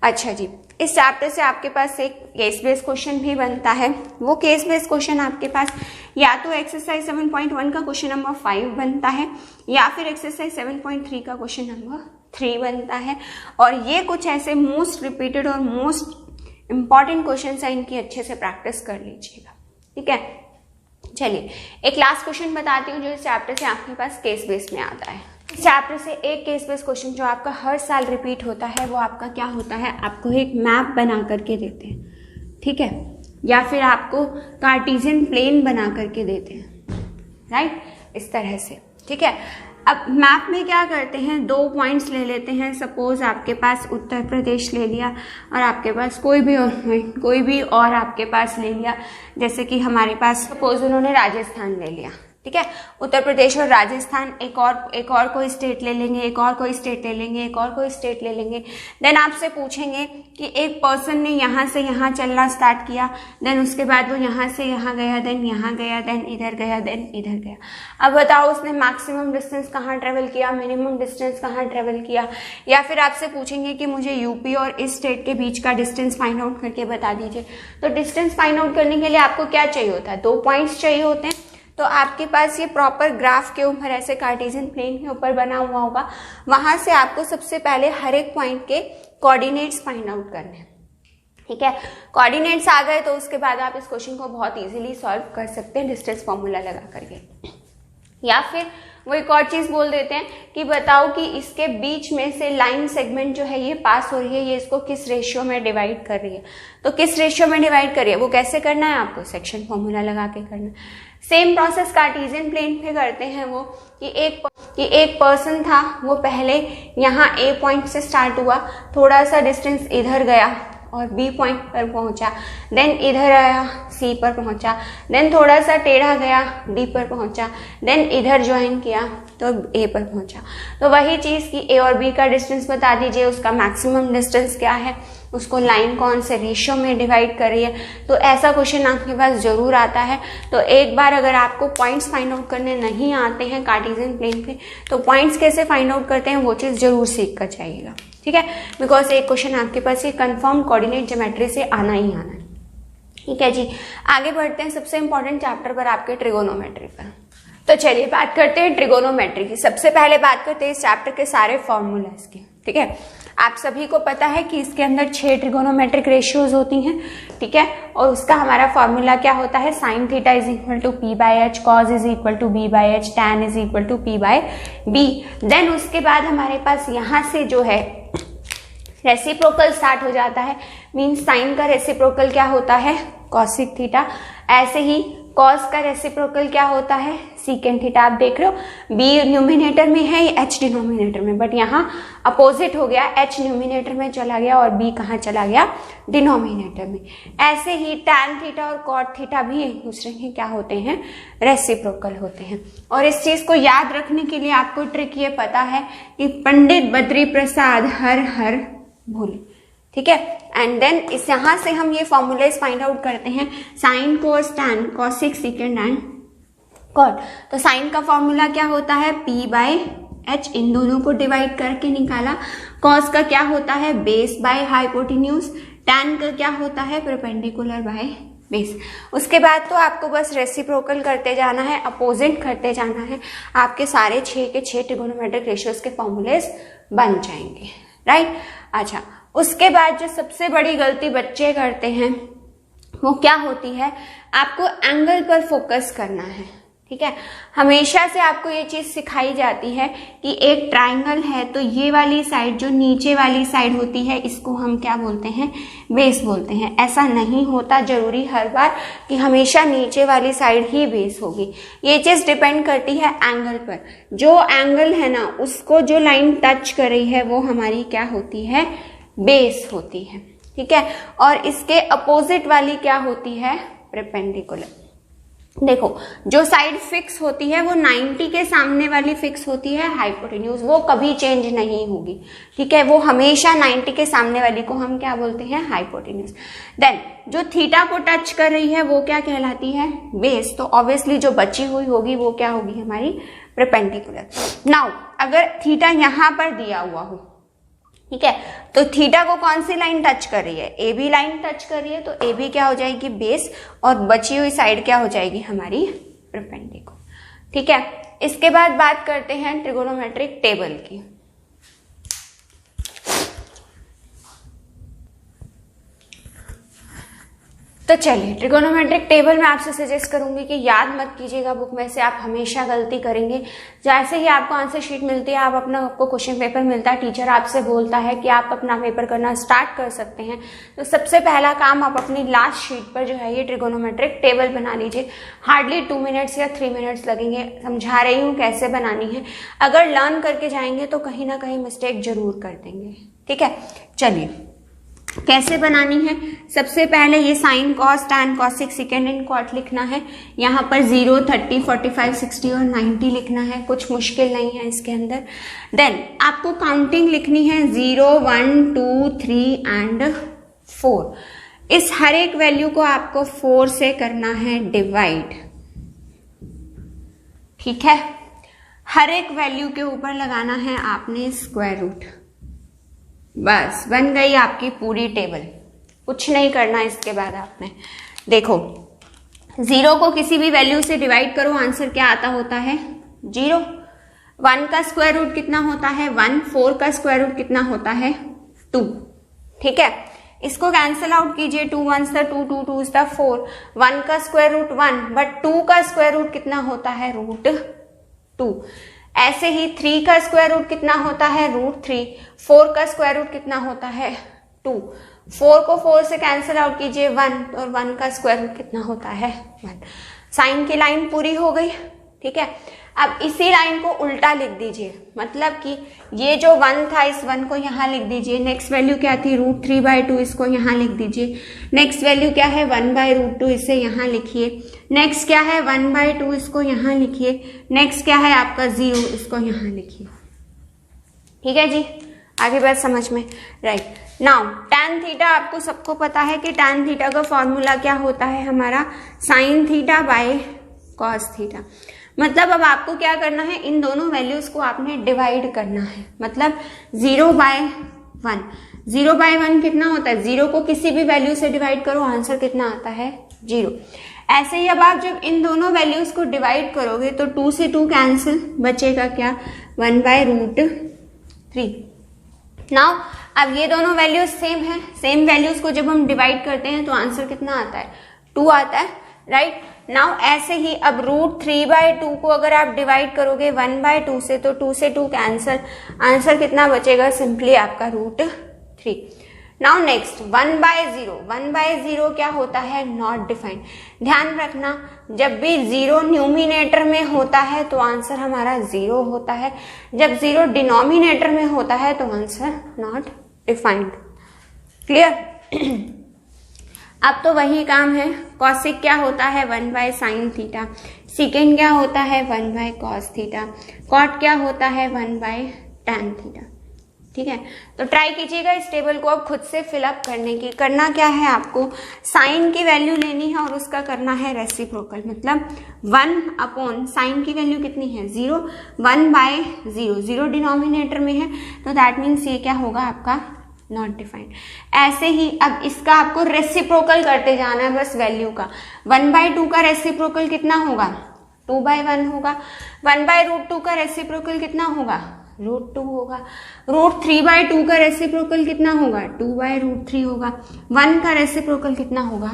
अच्छा जी, इस चैप्टर से आपके पास एक केस बेस्ड क्वेश्चन भी बनता है। वो केस बेस्ड क्वेश्चन आपके पास या तो एक्सरसाइज 7.1 का क्वेश्चन नंबर 5 बनता है या फिर एक्सरसाइज 7.3 का क्वेश्चन नंबर 3 बनता है। और ये कुछ ऐसे मोस्ट रिपीटेड और मोस्ट इंपॉर्टेंट क्वेश्चन है, इनकी अच्छे से प्रैक्टिस कर लीजिएगा, ठीक है। चलिए एक लास्ट क्वेश्चन बताती हूँ जो इस चैप्टर से आपके पास केस बेस में आता है। इस चैप्टर से एक केस बेस क्वेश्चन जो आपका हर साल रिपीट होता है वो आपका क्या होता है, आपको एक मैप बना करके देते हैं, ठीक है, या फिर आपको कार्टेशियन प्लेन बना करके देते हैं, राइट, इस तरह से, ठीक है। अब मैप में क्या करते हैं, 2 पॉइंट्स ले लेते हैं। सपोज आपके पास उत्तर प्रदेश ले लिया और आपके पास कोई भी और आपके पास ले लिया, जैसे कि हमारे पास सपोज उन्होंने राजस्थान ले लिया, ठीक है। उत्तर प्रदेश और राजस्थान, एक और कोई स्टेट ले लेंगे, एक और कोई स्टेट ले लेंगे, एक और कोई स्टेट ले लेंगे। देन आपसे पूछेंगे कि एक पर्सन ने यहाँ से यहाँ चलना स्टार्ट किया, देन उसके बाद वो यहाँ से यहाँ गया, देन यहाँ गया, देन इधर गया, देन इधर गया। अब बताओ उसने मैक्सिमम डिस्टेंस कहाँ ट्रेवल किया, मिनिमम डिस्टेंस कहाँ ट्रेवल किया। या फिर आपसे पूछेंगे कि मुझे यूपी और इस स्टेट के बीच का डिस्टेंस फाइंड आउट करके बता दीजिए। तो डिस्टेंस फाइंड आउट करने के लिए आपको क्या चाहिए होता है, 2 पॉइंट्स चाहिए होते हैं। तो आपके पास ये प्रॉपर ग्राफ के ऊपर ऐसे कार्टेशियन प्लेन के ऊपर बना हुआ होगा, वहां से आपको सबसे पहले हर एक पॉइंट के कोऑर्डिनेट्स फाइंड आउट करने हैं, ठीक है। कोऑर्डिनेट्स आ गए तो उसके बाद आप इस क्वेश्चन को बहुत इजीली सॉल्व कर सकते हैं डिस्टेंस फॉर्मूला लगा करके। या फिर वो एक और चीज बोल देते हैं कि बताओ कि इसके बीच में से लाइन सेगमेंट जो है ये पास हो रही है, ये इसको किस रेशियो में डिवाइड कर रही है। तो किस रेशियो में डिवाइड कर रही है वो कैसे करना है, आपको सेक्शन फॉर्मूला लगा के करना है। सेम प्रोसेस कार्टेशियन प्लेन पे करते हैं वो कि एक पर्सन था, वो पहले यहाँ ए पॉइंट से स्टार्ट हुआ, थोड़ा सा डिस्टेंस इधर गया और बी पॉइंट पर पहुंचा, देन इधर आया सी पर पहुंचा, देन थोड़ा सा टेढ़ा गया डी पर पहुंचा, देन इधर ज्वाइन किया तो ए पर पहुंचा। तो वही चीज कि ए और बी का डिस्टेंस बता दीजिए, उसका मैक्सिमम डिस्टेंस क्या है, उसको लाइन कौन से रेशियो में डिवाइड कर रही है। तो ऐसा क्वेश्चन आपके पास जरूर आता है। तो एक बार अगर आपको पॉइंट्स फाइंड आउट करने नहीं आते हैं कार्टेशियन प्लेन पे, तो पॉइंट्स कैसे फाइंड आउट करते हैं वो चीज जरूर सीख कर जाइएगा, ठीक है। बिकॉज एक क्वेश्चन आपके पास ये कंफर्म कोऑर्डिनेट ज्योमेट्री से आना ही आना है, ठीक है जी। आगे बढ़ते हैं सबसे इंपॉर्टेंट चैप्टर पर, आपके ट्रिगोनोमेट्री पर। तो चलिए बात करते हैं ट्रिगोनोमेट्री की। सबसे पहले बात करते हैं इस चैप्टर के सारे फॉर्मूलाज की, ठीक है। आप सभी को पता है कि इसके अंदर 6 ट्रिगोनोमेट्रिक रेशियोज होती हैं, ठीक है। और उसका हमारा फॉर्मूला क्या होता है, sine theta is equal to p/h, cos is equal to b/h, tan is equal to p/b। Then उसके बाद हमारे पास यहाँ से जो है रेसिप्रोकल स्टार्ट हो जाता है, मीन्स साइन का रेसिप्रोकल क्या होता है, कॉसिक थीटा। ऐसे ही कॉस का रेसिप्रोकल क्या होता है, सीकेंट थीटा। आप देख रहे हो b न्यूमिनेटर में है, h डिनोमिनेटर में, बट यहाँ अपोजिट हो गया, h न्यूमिनेटर में चला गया और b कहाँ चला गया, डिनोमिनेटर में। ऐसे ही टैन थीटा और कॉट थीटा भी एक दूसरे के क्या होते हैं, रेसिप्रोकल होते हैं। और इस चीज को याद रखने के लिए आपको ट्रिक ये पता है कि पंडित बद्री प्रसाद हर हर भोले, ठीक है। एंड देन इस यहाँ से हम ये फॉर्मूलेज फाइंड आउट करते हैं, sine cos tan cosec secant and cot. तो साइन का फॉर्मूला क्या होता है, p/h, इन दोनों को डिवाइड करके निकाला। कॉस का क्या होता है, बेस बाय हाइपोटेन्यूज। टैन का क्या होता है, परपेंडिकुलर बाय बेस। उसके बाद तो आपको बस रेसिप्रोकल करते जाना है, अपोजिट करते जाना है, आपके सारे 6 के 6 ट्रिगोनोमेट्रिक रेशियोज के फॉर्मूलेज बन जाएंगे, राइट। अच्छा, उसके बाद जो सबसे बड़ी गलती बच्चे करते हैं वो क्या होती है, आपको एंगल पर फोकस करना है, ठीक है। हमेशा से आपको ये चीज सिखाई जाती है कि एक ट्राइंगल है तो ये वाली साइड जो नीचे वाली साइड होती है इसको हम क्या बोलते हैं, बेस बोलते हैं। ऐसा नहीं होता जरूरी हर बार कि हमेशा नीचे वाली साइड ही बेस होगी, ये चीज डिपेंड करती है एंगल पर। जो एंगल है ना उसको जो लाइन टच कर रही है वो हमारी क्या होती है, बेस होती है, ठीक है। और इसके अपोजिट वाली क्या होती है, परपेंडिकुलर, देखो जो साइड फिक्स होती है वो 90 के सामने वाली फिक्स होती है हाइपोटेन्यूज, वो कभी चेंज नहीं होगी, ठीक है, वो हमेशा 90 के सामने वाली को हम क्या बोलते हैं, हाइपोटेन्यूज। देन जो थीटा को टच कर रही है वो क्या कहलाती है, बेस, तो ऑब्वियसली जो बची हुई होगी वो क्या होगी, हमारी परपेंडिकुलर। नाउ अगर थीटा यहां पर दिया हुआ हो, ठीक है, तो थीटा को कौन सी लाइन टच कर रही है, ए बी लाइन टच कर रही है, तो ए बी क्या हो जाएगी, बेस, और बची हुई साइड क्या हो जाएगी, हमारी परपेंडिकुलर, ठीक है। इसके बाद बात करते हैं ट्रिगोनोमेट्रिक टेबल की। तो चलिए ट्रिगोनोमेट्रिक टेबल में आपसे सजेस्ट करूंगी कि याद मत कीजिएगा बुक में से, आप हमेशा गलती करेंगे। जैसे ही आपको आंसर शीट मिलती है, आपको क्वेश्चन पेपर मिलता है, टीचर आपसे बोलता है कि आप अपना पेपर करना स्टार्ट कर सकते हैं, तो सबसे पहला काम आप अपनी लास्ट शीट पर जो है ये ट्रिगोनोमेट्रिक टेबल बना लीजिए। हार्डली 2 मिनट्स या 3 मिनट्स लगेंगे, समझा रही हूँ कैसे बनानी है। अगर लर्न करके जाएंगे तो कहीं ना कहीं मिस्टेक जरूर कर देंगे, ठीक है। चलिए कैसे बनानी है, सबसे पहले ये sine, cos, tan, cosec, secant and cot लिखना है। यहाँ पर 0, 30, 45, 60 और 90 लिखना है, कुछ मुश्किल नहीं है इसके अंदर। देन आपको काउंटिंग लिखनी है 0, 1, 2, 3 एंड 4। इस हर एक वैल्यू को आपको 4 से करना है डिवाइड, ठीक है। हर एक वैल्यू के ऊपर लगाना है आपने स्क्वायर रूट, बस बन गई आपकी पूरी टेबल, कुछ नहीं करना इसके बाद आपने। देखो 0 को किसी भी वैल्यू से डिवाइड करो, आंसर क्या आता होता है, 0। 1 का स्क्वायर रूट कितना होता है, 1। 4 का स्क्वायर रूट कितना होता है, 2, ठीक है। इसको कैंसिल आउट कीजिए, 2 1s 2, 2 2s 4। 1 का स्क्वायर रूट 1, बट 2 का स्क्वायर रूट कितना होता है, रूट 2। ऐसे ही 3 का स्क्वायर रूट कितना होता है, रूट 3। 4 का स्क्वायर रूट कितना होता है, 2। 4 को 4 से कैंसिल आउट कीजिए, 1, और 1 का स्क्वायर रूट कितना होता है, 1। साइन की लाइन पूरी हो गई, ठीक है। अब इसी लाइन को उल्टा लिख दीजिए, मतलब कि ये जो 1 था इस 1 को यहाँ लिख दीजिए। नेक्स्ट वैल्यू क्या थी, रूट 3/2, इसको यहाँ लिख दीजिए। नेक्स्ट वैल्यू क्या है, 1/√2, इसे यहाँ लिखिए। नेक्स्ट क्या है, 1/2, इसको यहाँ लिखिए। नेक्स्ट क्या है आपका 0, इसको यहाँ लिखिए, ठीक है जी। आगे बात समझ में, राइट। नाउ tan थीटा आपको सबको पता है कि tan थीटा का फॉर्मूला क्या होता है हमारा, sin theta by cos theta. मतलब अब आपको क्या करना है, इन दोनों वैल्यूज को आपने डिवाइड करना है। मतलब 0/1, 0/1 कितना होता है, 0 को किसी भी वैल्यू से डिवाइड करो, आंसर कितना आता है, 0। ऐसे ही अब आप जब इन दोनों वैल्यूज को डिवाइड करोगे तो 2 से 2 कैंसिल, बचेगा क्या, 1/√3। नाउ अब ये दोनों वैल्यूज सेम है, सेम वैल्यूज को जब हम डिवाइड करते हैं तो आंसर कितना आता है, 2 आता है, राइट। नाउ ऐसे ही अब √3/2 को अगर आप डिवाइड करोगे 1/2 से, तो 2 से 2 कैंसिल, आंसर कितना बचेगा, सिंपली आपका √3। नाउ नेक्स्ट 1/0, 1/0 क्या होता है, नॉट डिफाइंड। ध्यान रखना जब भी 0 न्यूमिनेटर में होता है तो आंसर हमारा 0 होता है, जब 0 डिनोमिनेटर में होता है तो आंसर नॉट डिफाइंड। क्लियर। अब तो वही काम है, कॉसिक क्या होता है, 1/sin थीटा। सेकेंड क्या होता है, 1/cos थीटा। कॉट क्या होता है, 1/tan थीटा, ठीक है। तो ट्राई कीजिएगा इस टेबल को अब खुद से फिलअप करने की। करना क्या है, आपको साइन की वैल्यू लेनी है और उसका करना है रेसिप्रोकल। मतलब 1/साइन की वैल्यू कितनी है, 0, 1/0, 0 डिनोमिनेटर में है, तो दैट मीन्स ये क्या होगा आपका, नॉट डिफाइंड। ऐसे ही अब इसका आपको रेसिप्रोकल करते जाना है बस वैल्यू का। 1/2 का रेसिप्रोकल कितना होगा, 2/1 होगा। 1/√2 का रेसिप्रोकल कितना होगा, √2 होगा। √3/2 का रेसिप्रोकल कितना होगा, 2/√3 होगा। 1 का रेसिप्रोकल कितना होगा,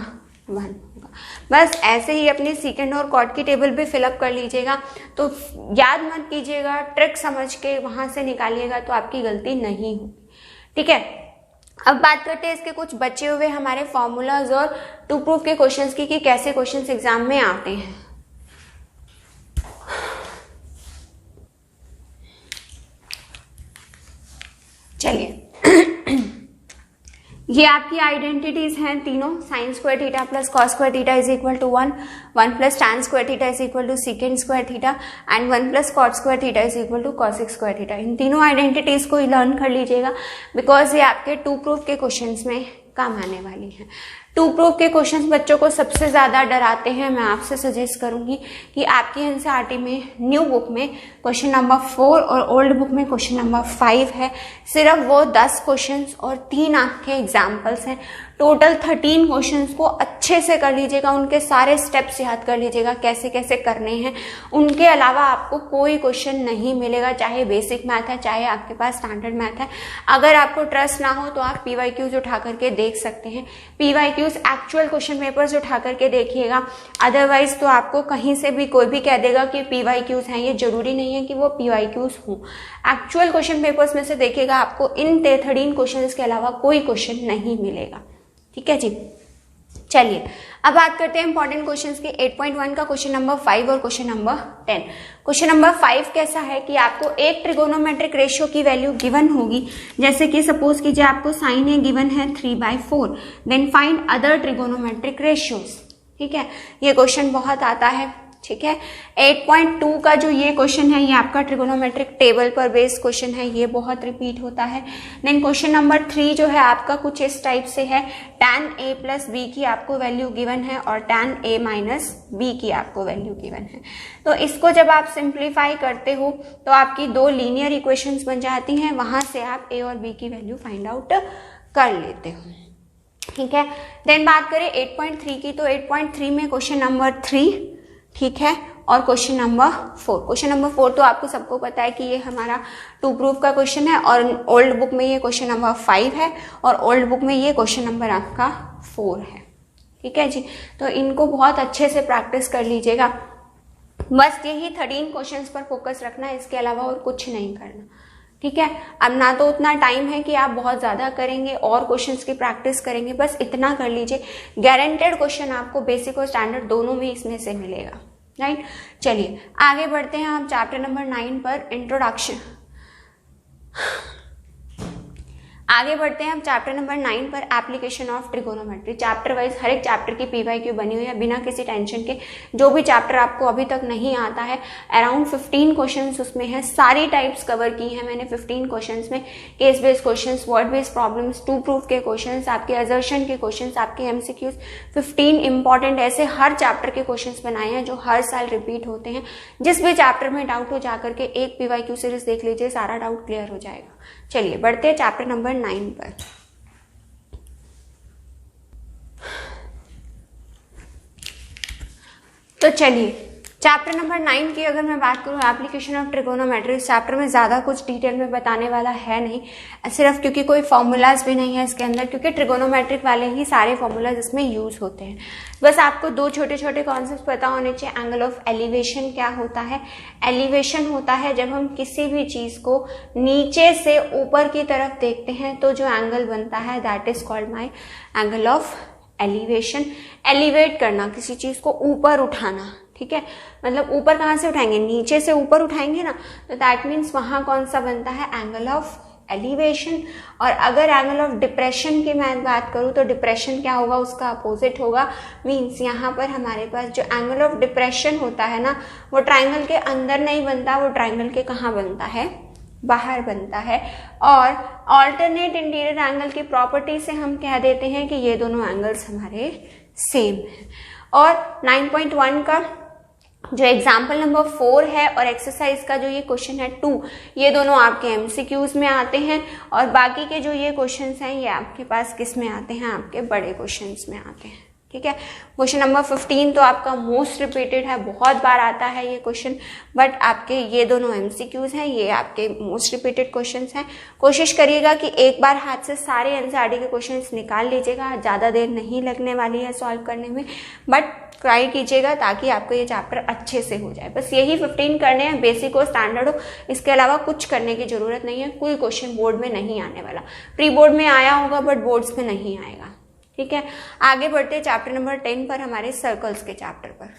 1 होगा। बस ऐसे ही अपने सेकेंड और कॉट की टेबल भी फिलअप कर लीजिएगा। तो याद मत कीजिएगा, ट्रिक समझ के वहां से निकालिएगा तो आपकी गलती नहीं होगी, ठीक है। अब बात करते हैं इसके कुछ बचे हुए हमारे फॉर्मूलाज और टू प्रूफ के क्वेश्चंस की कि कैसे क्वेश्चंस एग्जाम में आते हैं। चलिए ये आपकी आइडेंटिटीज हैं तीनों, sine square theta plus cos square theta is equal to 1, 1 plus tan square theta is equal to secant square theta and 1 plus cot square theta is equal to cosec square theta. इन तीनों identities को learn कर लीजिएगा because ये आपके 2 proof के questions में काम आने वाली हैं। 2 प्रूफ के क्वेश्चंस बच्चों को सबसे ज्यादा डराते हैं। मैं आपसे सजेस्ट करूंगी कि आपकी एनसीईआरटी में न्यू बुक में क्वेश्चन नंबर 4 और ओल्ड बुक में क्वेश्चन नंबर 5 है। सिर्फ वो 10 क्वेश्चंस और 3 आपके एग्जाम्पल्स हैं। टोटल 13 क्वेश्चंस को अच्छे से कर लीजिएगा, उनके सारे स्टेप्स याद कर लीजिएगा कैसे कैसे करने हैं। उनके अलावा आपको कोई क्वेश्चन नहीं मिलेगा, चाहे बेसिक मैथ है चाहे आपके पास स्टैंडर्ड मैथ है। अगर आपको ट्रस्ट ना हो तो आप PYQs उठा करके देख सकते हैं। PYQs एक्चुअल क्वेश्चन पेपर्स उठा करके देखिएगा, अदरवाइज तो आपको कहीं से भी कोई भी कह देगा कि PYQs हैं। ये जरूरी नहीं है कि वो PYQs हों। एक्चुअल क्वेश्चन पेपर्स में से देखिएगा, आपको इन 13 क्वेश्चंस के अलावा कोई क्वेश्चन नहीं मिलेगा। ठीक है जी, चलिए अब बात करते हैं इंपॉर्टेंट क्वेश्चंस के। 8.1 का क्वेश्चन नंबर 5 और क्वेश्चन नंबर 10। क्वेश्चन नंबर 5 कैसा है कि आपको एक ट्रिगोनोमेट्रिक रेशियो की वैल्यू गिवन होगी, जैसे कि सपोज कीजिए आपको साइन ए गिवन है 3/4, then find other trigonometric ratios. ठीक है, ये क्वेश्चन बहुत आता है। ठीक है, 8.2 का जो ये क्वेश्चन है ये आपका ट्रिगोनोमेट्रिक टेबल पर बेस्ड क्वेश्चन है, ये बहुत रिपीट होता है। देन क्वेश्चन नंबर 3 जो है आपका कुछ इस टाइप से है, tan a प्लस b की आपको वैल्यू गिवन है और tan a माइनस b की आपको वैल्यू गिवन है। तो इसको जब आप सिंप्लीफाई करते हो तो आपकी 2 लीनियर इक्वेशंस बन जाती हैं, वहां से आप a और b की वैल्यू फाइंड आउट कर लेते हो। ठीक है, देन बात करें 8.3 की, तो 8.3 में क्वेश्चन नंबर 3, ठीक है, और क्वेश्चन नंबर 4। क्वेश्चन नंबर 4 तो आपको सबको पता है कि ये हमारा 2 प्रूफ का क्वेश्चन है और ओल्ड बुक में ये क्वेश्चन नंबर 5 है और ओल्ड बुक में ये क्वेश्चन नंबर आपका 4 है। ठीक है जी, तो इनको बहुत अच्छे से प्रैक्टिस कर लीजिएगा। बस यही 13 क्वेश्चंस पर फोकस रखना है, इसके अलावा और कुछ नहीं करना। ठीक है, अब ना तो उतना टाइम है कि आप बहुत ज्यादा करेंगे और क्वेश्चंस की प्रैक्टिस करेंगे, बस इतना कर लीजिए। गारंटेड क्वेश्चन आपको बेसिक और स्टैंडर्ड दोनों में इसमें से मिलेगा। राइट, चलिए आगे बढ़ते हैं हम चैप्टर नंबर 9 पर, इंट्रोडक्शन। आगे बढ़ते हैं हम चैप्टर नंबर 9 पर, application of trigonometry. Chapter wise हर एक चैप्टर की PYQ बनी हुई है, बिना किसी टेंशन के। जो भी चैप्टर आपको अभी तक नहीं आता है, अराउंड 15 क्वेश्चंस उसमें है, सारी टाइप्स कवर की हैं मैंने 15 क्वेश्चंस में। Case based questions, word based problems, 2 proof के क्वेश्चंस, आपके असर्शन के क्वेश्चंस, आपके MCQs, 15 इंपॉर्टेंट ऐसे हर चैप्टर के क्वेश्चंस बनाए हैं जो हर साल रिपीट होते हैं। जिस भी चैप्टर में डाउट हो जाकर के एक PYQ सीरीज देख लीजिए, सारा डाउट क्लियर हो जाएगा। चलिए बढ़ते हैं चैप्टर नंबर 9 पर। तो चलिए चैप्टर नंबर 9 की अगर मैं बात करूं, एप्लीकेशन ऑफ ट्रिगोनोमेट्री, इस चैप्टर में ज्यादा कुछ डिटेल में बताने वाला है नहीं, सिर्फ क्योंकि कोई फॉर्मूलाज भी नहीं है इसके अंदर, क्योंकि ट्रिगोनोमेट्रिक वाले ही सारे फॉर्मूलाज इसमें यूज होते हैं। बस आपको 2 छोटे छोटे कॉन्सेप्ट पता होने चाहिए। एंगल ऑफ एलिवेशन क्या होता है? एलिवेशन होता है जब हम किसी भी चीज को नीचे से ऊपर की तरफ देखते हैं तो जो एंगल बनता है, that is called my angle of elevation. Elevate करना, किसी चीज को ऊपर उठाना। ठीक है, मतलब ऊपर कहाँ से उठाएंगे? नीचे से ऊपर उठाएंगे ना, तो दैट मीन्स वहां कौन सा बनता है? Angle of elevation. और अगर एंगल ऑफ डिप्रेशन की मैं बात करूं तो डिप्रेशन क्या होगा? उसका अपोजिट होगा। मीन्स यहाँ पर हमारे पास जो एंगल ऑफ डिप्रेशन होता है ना, वो ट्राइंगल के अंदर नहीं बनता, वो ट्राइंगल के कहाँ बनता है? बाहर बनता है। और ऑल्टरनेट इंटीरियर एंगल की प्रॉपर्टी से हम कह देते हैं कि ये दोनों एंगल्स हमारे सेम हैं। और 9.1 का जो एग्जाम्पल नंबर 4 है और एक्सरसाइज का जो ये क्वेश्चन है 2, ये दोनों आपके MCQs में आते हैं और बाकी के जो ये क्वेश्चंस हैं ये आपके पास किस में आते हैं? आपके बड़े क्वेश्चंस में आते हैं। ठीक है, क्वेश्चन नंबर 15 तो आपका मोस्ट रिपीटेड है, बहुत बार आता है ये क्वेश्चन, बट आपके ये दोनों MCQs हैं, ये आपके मोस्ट रिपीटेड क्वेश्चंस हैं। कोशिश करिएगा कि एक बार हाथ से सारे NCERT के क्वेश्चंस निकाल लीजिएगा, ज़्यादा देर नहीं लगने वाली है सॉल्व करने में, बट ट्राई कीजिएगा ताकि आपको ये चैप्टर अच्छे से हो जाए। बस यही 15 करने हैं, बेसिक हो स्टैंडर्ड हो, इसके अलावा कुछ करने की जरूरत नहीं है। कोई क्वेश्चन बोर्ड में नहीं आने वाला, प्री बोर्ड में आया होगा बट बोर्ड्स में नहीं आएगा। ठीक है, आगे बढ़ते चैप्टर नंबर 10 पर, हमारे सर्कल्स के चैप्टर पर।